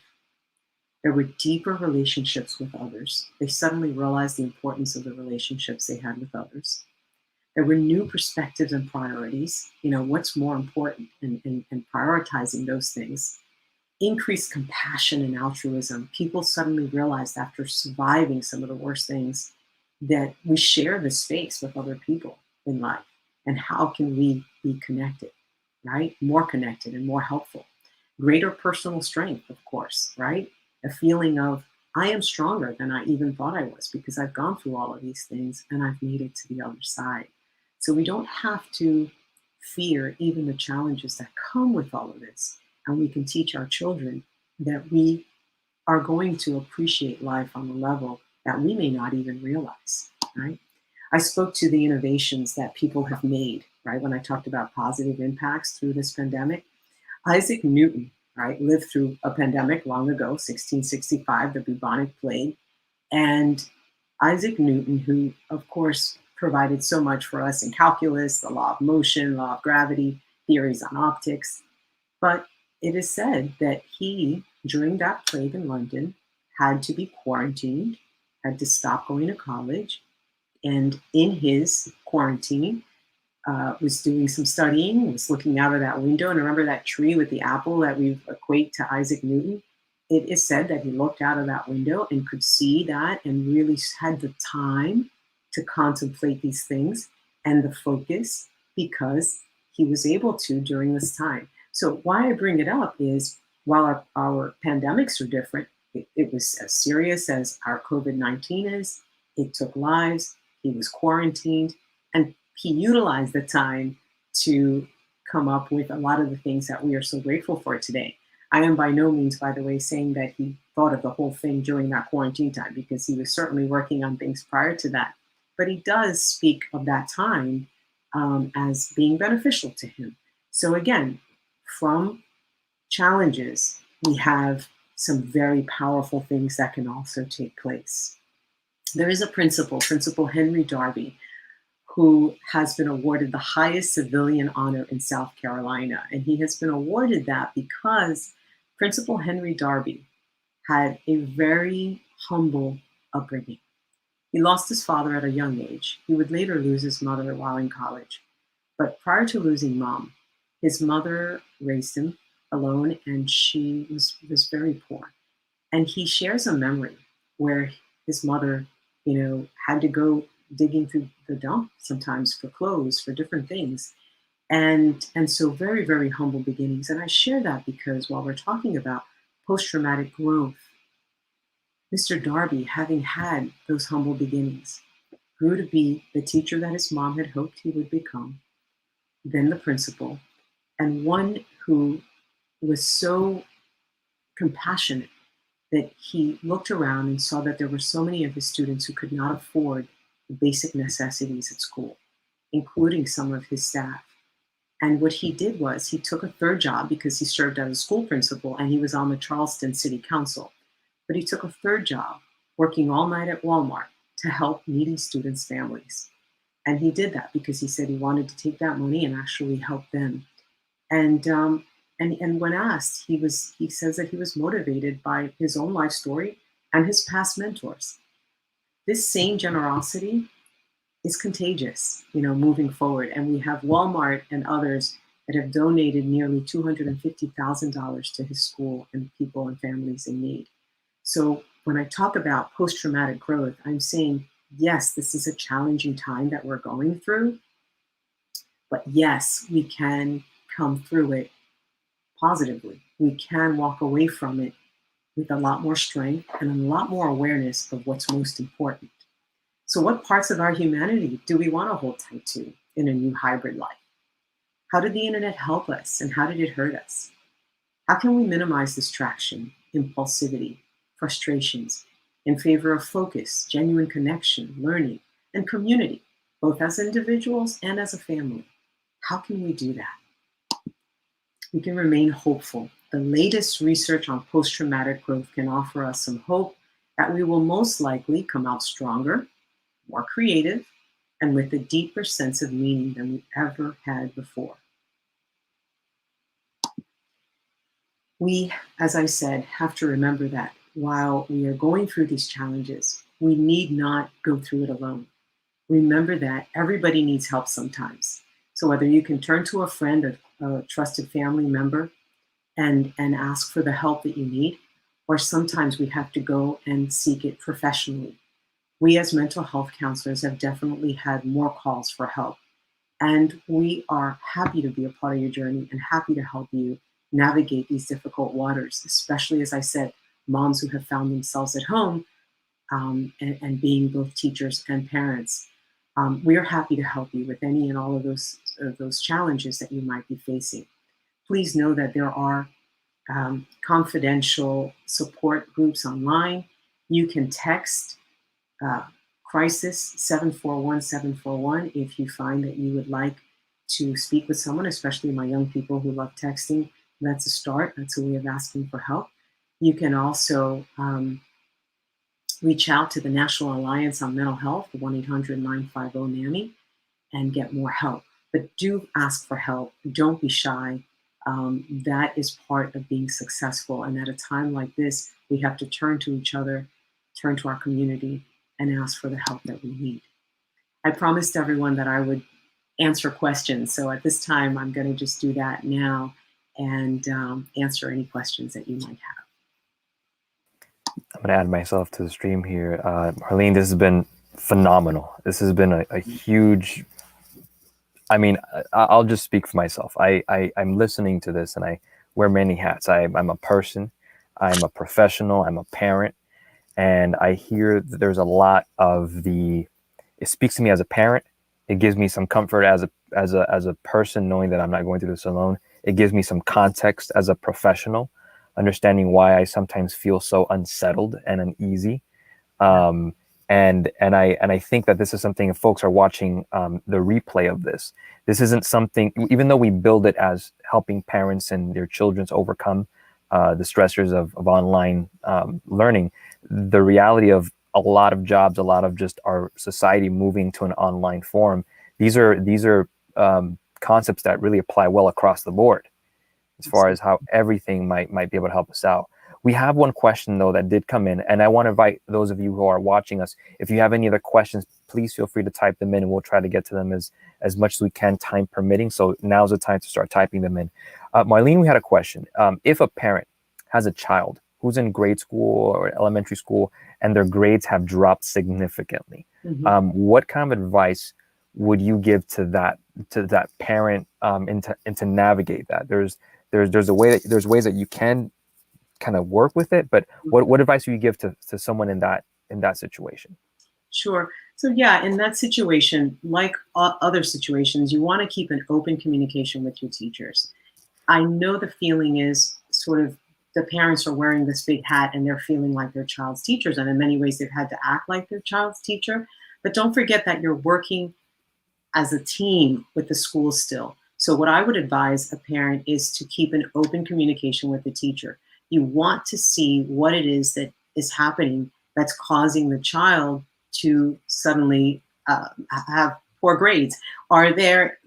There were deeper relationships with others. They suddenly realized the importance of the relationships they had with others. There were new perspectives and priorities. What's more important, and prioritizing those things. Increased compassion and altruism. People suddenly realized after surviving some of the worst things that we share the space with other people in life. And how can we be connected, right? More connected and more helpful. Greater personal strength, of course, right? A feeling of, I am stronger than I even thought I was because I've gone through all of these things and I've made it to the other side. So we don't have to fear even the challenges that come with all of this. And we can teach our children that we are going to appreciate life on a level that we may not even realize, right? I spoke to the innovations that people have made, right? When I talked about positive impacts through this pandemic. Isaac Newton, right, lived through a pandemic long ago, 1665, the bubonic plague. And Isaac Newton, who, of course, provided so much for us in calculus, the law of motion, law of gravity, theories on optics. But it is said that he, during that plague in London, had to be quarantined, had to stop going to college, and in his quarantine, was doing some studying, was looking out of that window. And remember that tree with the apple that we equate to Isaac Newton? It is said that he looked out of that window and could see that and really had the time to contemplate these things and the focus because he was able to during this time. So why I bring it up is while our pandemics are different, it was as serious as our COVID-19 is. It took lives. He was quarantined, and he utilized the time to come up with a lot of the things that we are so grateful for today. I am by no means, by the way, saying that he thought of the whole thing during that quarantine time because he was certainly working on things prior to that. But he does speak of that time as being beneficial to him. So again, from challenges, we have some very powerful things that can also take place. There is a Principal Henry Darby, who has been awarded the highest civilian honor in South Carolina. And he has been awarded that because Principal Henry Darby had a very humble upbringing. He lost his father at a young age. He would later lose his mother while in college. But prior to losing mom, his mother raised him alone, and she was very poor. And he shares a memory where his mother, had to go digging through the dump sometimes for clothes, for different things. And so very, very humble beginnings. And I share that because while we're talking about post-traumatic growth, Mr. Darby, having had those humble beginnings, grew to be the teacher that his mom had hoped he would become, then the principal, and one who was so compassionate that he looked around and saw that there were so many of his students who could not afford the basic necessities at school, including some of his staff. And what he did was he took a third job because he served as a school principal and he was on the Charleston City Council. But he took a third job working all night at Walmart to help needy students' families. And he did that because he said he wanted to take that money and actually help them. And when asked, he says that he was motivated by his own life story and his past mentors. This same generosity is contagious, moving forward. And we have Walmart and others that have donated nearly $250,000 to his school and people and families in need. So when I talk about post-traumatic growth, I'm saying, yes, this is a challenging time that we're going through, but yes, we can come through it positively. We can walk away from it with a lot more strength and a lot more awareness of what's most important. So what parts of our humanity do we want to hold tight to in a new hybrid life? How did the internet help us and how did it hurt us? How can we minimize distraction, impulsivity, frustrations in favor of focus, genuine connection, learning, and community, both as individuals and as a family? How can we do that? We can remain hopeful. The latest research on post-traumatic growth can offer us some hope that we will most likely come out stronger, more creative, and with a deeper sense of meaning than we ever had before. We, as I said, have to remember that while we are going through these challenges, we need not go through it alone. Remember that everybody needs help sometimes. So whether you can turn to a friend or a trusted family member and ask for the help that you need, or sometimes we have to go and seek it professionally. We as mental health counselors have definitely had more calls for help. And we are happy to be a part of your journey and happy to help you navigate these difficult waters, especially, as I said, moms who have found themselves at home and being both teachers and parents. We are happy to help you with any and all of those challenges that you might be facing. Please know that there are confidential support groups online. You can text crisis 741-741 if you find that you would like to speak with someone, especially my young people who love texting. That's a start. That's a way of asking for help. You can also reach out to the National Alliance on Mental Health, 1-800-950-NAMI, and get more help. But do ask for help. Don't be shy. That is part of being successful. And at a time like this, we have to turn to each other, turn to our community, and ask for the help that we need. I promised everyone that I would answer questions. So at this time, I'm going to just do that now and answer any questions that you might have. I'm going to add myself to the stream here. Marlyne, this has been phenomenal. This has been a huge, I mean, I'll just speak for myself. I'm listening to this and I wear many hats. I'm a person, I'm a professional, I'm a parent, and I hear that there's a lot of it speaks to me as a parent. It gives me some comfort as a person, knowing that I'm not going through this alone. It gives me some context as a professional, understanding why I sometimes feel so unsettled and uneasy. And I think that this is something, if folks are watching the replay of this, this isn't something, even though we build it as helping parents and their children to overcome the stressors of online learning, the reality of a lot of jobs, a lot of just our society moving to an online form, these are concepts that really apply well across the board as far as how everything might be able to help us out. We have one question, though, that did come in, and I want to invite those of you who are watching us, if you have any other questions, please feel free to type them in, and we'll try to get to them as much as we can, time permitting. So now's the time to start typing them in. Marlyne, we had a question. If a parent has a child who's in grade school or elementary school and their grades have dropped significantly, what kind of advice would you give to that parent and to navigate that? There's ways that you can kind of work with it, but what advice would you give to someone in that situation? Sure. So yeah, in that situation, like other situations, you want to keep an open communication with your teachers. I know the feeling is sort of the parents are wearing this big hat and they're feeling like their child's teachers, and in many ways they've had to act like their child's teacher. But don't forget that you're working as a team with the school still. So what I would advise a parent is to keep an open communication with the teacher. You want to see what it is that is happening that's causing the child to suddenly have poor grades. Are there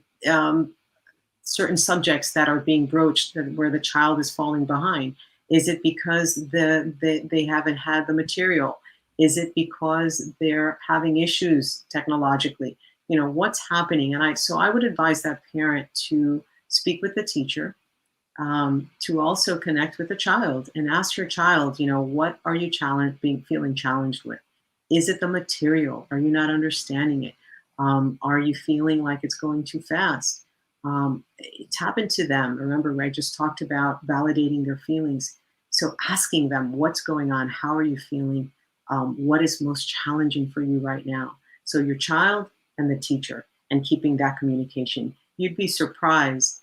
certain subjects that are being broached where the child is falling behind? Is it because they haven't had the material? Is it because they're having issues technologically? What's happening? And I would advise that parent to speak with the teacher, to also connect with the child and ask your child, what are you feeling challenged with? Is it the material? Are you not understanding it? Are you feeling like it's going too fast? Tap into them. Remember, I just talked about validating their feelings. So asking them what's going on, how are you feeling, what is most challenging for you right now? So your child and the teacher, and keeping that communication. You'd be surprised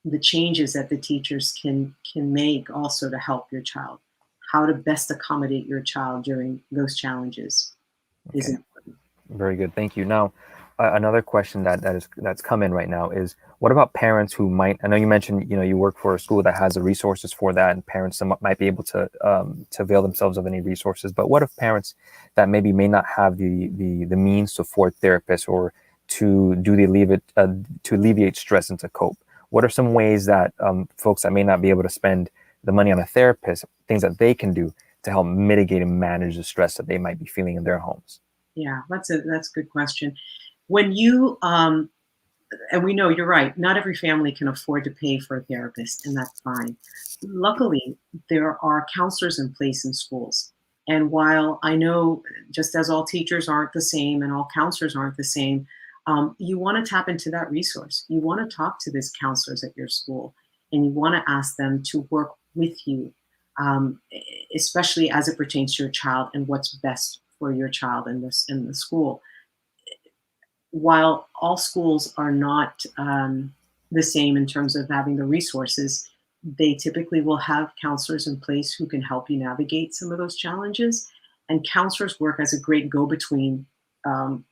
the changes that the teachers can make also to help your child. How to best accommodate your child during those challenges is Okay. important. Very good. Thank you. Now, another question that's come in right now is, what about parents who might? I know you mentioned, you work for a school that has the resources for that, and parents might be able to avail themselves of any resources. But what if parents that maybe may not have the means to afford therapists or to to alleviate stress and to cope? What are some ways that folks that may not be able to spend the money on a therapist, things that they can do to help mitigate and manage the stress that they might be feeling in their homes? Yeah, that's a good question. When you and we know you're right, not every family can afford to pay for a therapist, and that's fine. Luckily, there are counselors in place in schools. And while I know, just as all teachers aren't the same and all counselors aren't the same, you want to tap into that resource. You want to talk to these counselors at your school, and you want to ask them to work with you, um, especially as it pertains to your child and what's best for your child in the school. While all schools are not the same in terms of having the resources, they typically will have counselors in place who can help you navigate some of those challenges. And counselors work as a great go-between from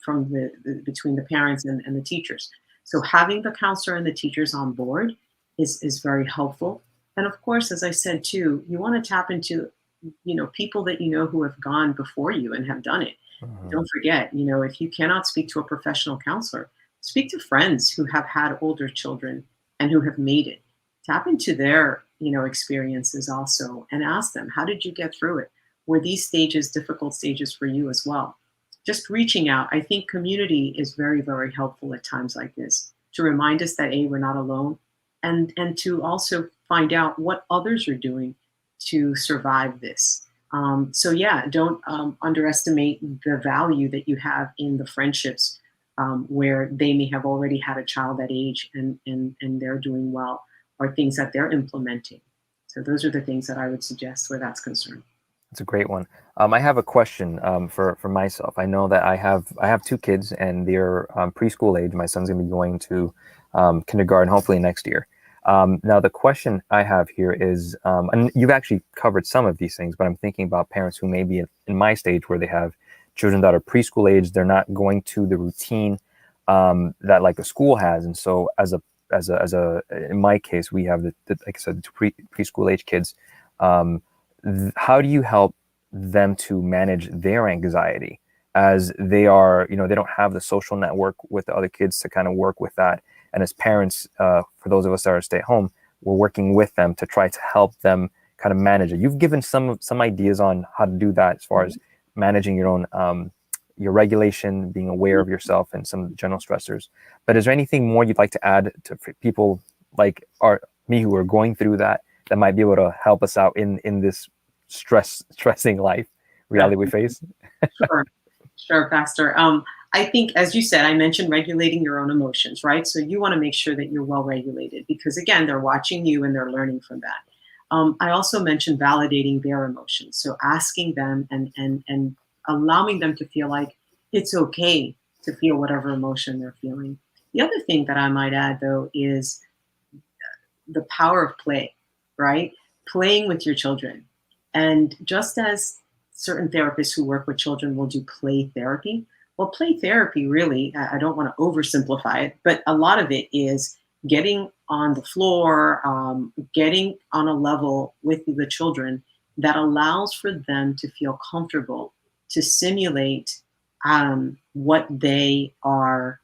between the parents and the teachers. So having the counselor and the teachers on board is very helpful. And of course, as I said too, you want to tap into people that who have gone before you and have done it. Mhm. Don't forget, if you cannot speak to a professional counselor, speak to friends who have had older children and who have made it. Tap into their, experiences also and ask them, how did you get through it? Were these stages difficult stages for you as well? Just reaching out. I think community is very, very helpful at times like this to remind us that we're not alone, and to also find out what others are doing to survive this. So yeah, don't underestimate the value that you have in the friendships where they may have already had a child that age and they're doing well, or things that they're implementing. So those are the things that I would suggest where that's concerned. That's a great one. I have a question for myself. I know that I have two kids, and they're preschool age. My son's going to be going to kindergarten hopefully next year. Now, the question I have here is, and you've actually covered some of these things, but I'm thinking about parents who may be in my stage where they have children that are preschool age. They're not going to the routine that like a school has, and so as a in my case, we have like I said, the preschool age kids. Um, how do you help them to manage their anxiety as they are, they don't have the social network with the other kids to kind of work with that. And as parents, for those of us that are stay at home, we're working with them to try to help them kind of manage it. You've given some ideas on how to do that as far as managing your own your regulation, being aware of yourself and some general stressors. But is there anything more you'd like to add to for people like me who are going through that might be able to help us out in this stressing life reality we face? Sure, sure, Pastor. I think, as you said, I mentioned regulating your own emotions, right? So you want to make sure that you're well regulated because, again, they're watching you and they're learning from that. I also mentioned validating their emotions, so asking them and allowing them to feel like it's okay to feel whatever emotion they're feeling. The other thing that I might add, though, is the power of play, right? Playing with your children. And just as certain therapists who work with children will do play therapy, well, play therapy really, I don't want to oversimplify it, but a lot of it is getting on the floor, getting on a level with the children that allows for them to feel comfortable to simulate what they are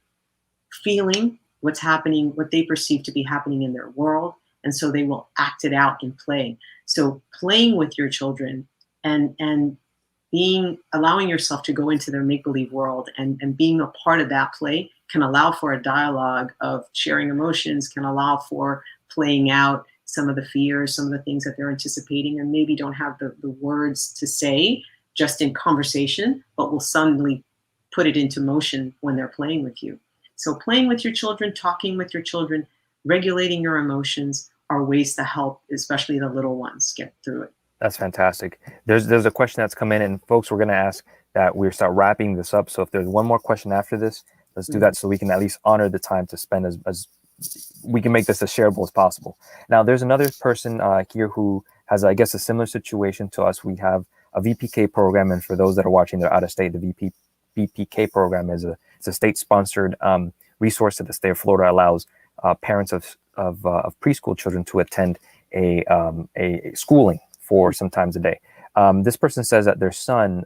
feeling, what's happening, what they perceive to be happening in their world. And so they will act it out in play. So playing with your children and allowing yourself to go into their make-believe world and being a part of that play can allow for a dialogue of sharing emotions, can allow for playing out some of the fears, some of the things that they're anticipating and maybe don't have the words to say just in conversation, but will suddenly put it into motion when they're playing with you. So playing with your children, talking with your children, regulating your emotions are ways to help, especially the little ones, get through it. That's fantastic. There's a question that's come in, and folks, we're going to ask that we start wrapping this up. So if there's one more question after this, let's do that so we can at least honor the time to spend as we can make this as shareable as possible. Now, there's another person here who has, I guess, a similar situation to us. We have a VPK program, and for those that are watching, they're out of state. The VPK program is it's a state-sponsored resource that the state of Florida allows parents of preschool children to attend a schooling for sometimes a day. This person says that their son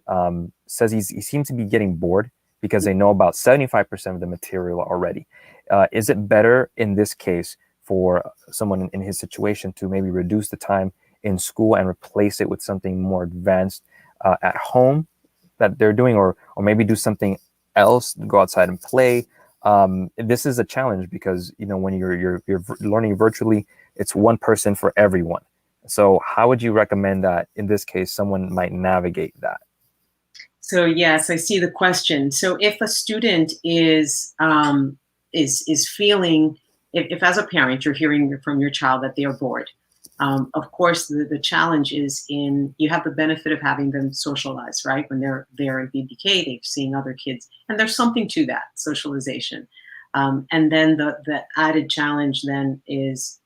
says he seems to be getting bored because they know about 75% of the material already. Is it better in this case for someone in his situation to maybe reduce the time in school and replace it with something more advanced at home that they're doing, or maybe do something else, go outside and play? This is a challenge because, you know, when you're learning virtually, it's one person for everyone. So how would you recommend that in this case someone might navigate that? So yes, I see the question. So if a student is feeling, if as a parent you're hearing from your child that they are bored, of course the challenge is you have the benefit of having them socialize, right? When they're in BBK, they're seeing other kids, and there's something to that socialization. And then the added challenge then is,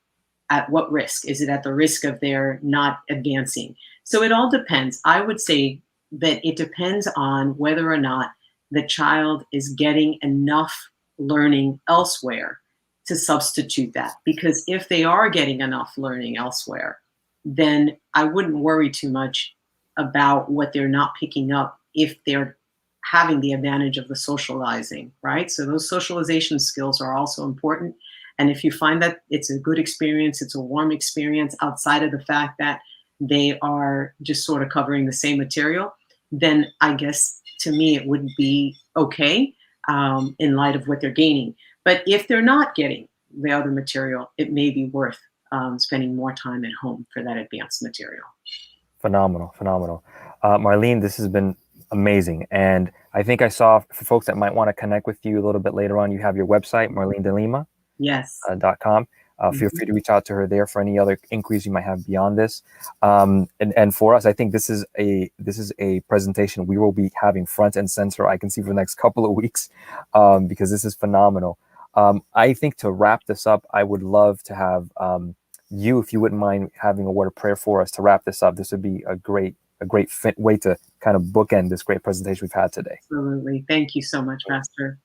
at what risk? Is it at the risk of their not advancing? So it all depends. I would say that it depends on whether or not the child is getting enough learning elsewhere to substitute that. Because if they are getting enough learning elsewhere, then I wouldn't worry too much about what they're not picking up if they're having the advantage of the socializing, right? So those socialization skills are also important. And if you find that it's a good experience, it's a warm experience outside of the fact that they are just sort of covering the same material, then I guess to me it would be okay in light of what they're gaining. But if they're not getting the other material, it may be worth spending more time at home for that advanced material. Phenomenal. Marlyne, this has been amazing. And I think I saw, for folks that might want to connect with you a little bit later on, you have your website, Marlyne DeLima. Yes. .com. Feel free to reach out to her there for any other inquiries you might have beyond this. And for us, I think this is a presentation we will be having front and center, I can see, for the next couple of weeks, because this is phenomenal. I think to wrap this up, I would love to have you, if you wouldn't mind having a word of prayer for us to wrap this up. This would be a great way to kind of bookend this great presentation we've had today. Absolutely. Thank you so much, Pastor.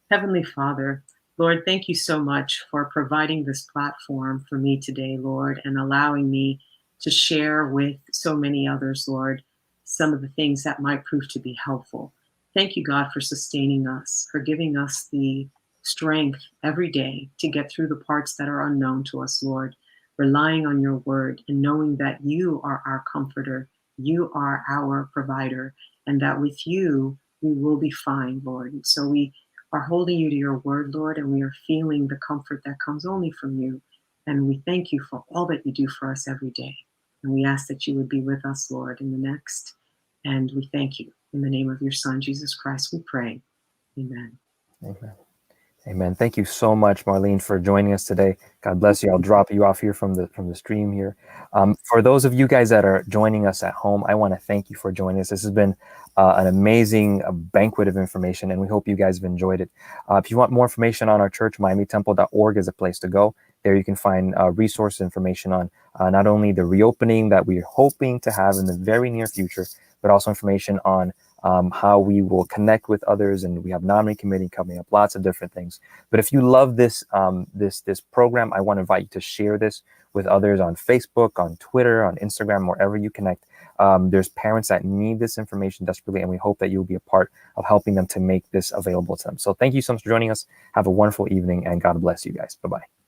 Heavenly Father, Lord, thank you so much for providing this platform for me today, Lord, and allowing me to share with so many others, Lord, some of the things that might prove to be helpful. Thank you, God, for sustaining us, for giving us the strength every day to get through the parts that are unknown to us, Lord, relying on your word and knowing that you are our comforter, you are our provider, and that with you, we will be fine, Lord. And so we are holding you to your word, Lord, and we are feeling the comfort that comes only from you. And we thank you for all that you do for us every day. And we ask that you would be with us, Lord, in the next. And we thank you. In the name of your Son, Jesus Christ, we pray. Amen. Amen. Thank you so much, Marlyne, for joining us today. God bless you. I'll drop you off here from the stream here. For those of you guys that are joining us at home, I want to thank you for joining us. This has been an amazing banquet of information, and we hope you guys have enjoyed it. If you want more information on our church, miamitemple.org is a place to go. There you can find resource information on not only the reopening that we're hoping to have in the very near future, but also information on how we will connect with others, and we have nominee committee coming up, lots of different things. But if you love this this program, I want to invite you to share this with others on Facebook, on Twitter, on Instagram, wherever you connect. There's parents that need this information desperately, and we hope that you'll be a part of helping them to make this available to them. So thank you so much for joining us. Have a wonderful evening, and God bless you guys. Bye-bye.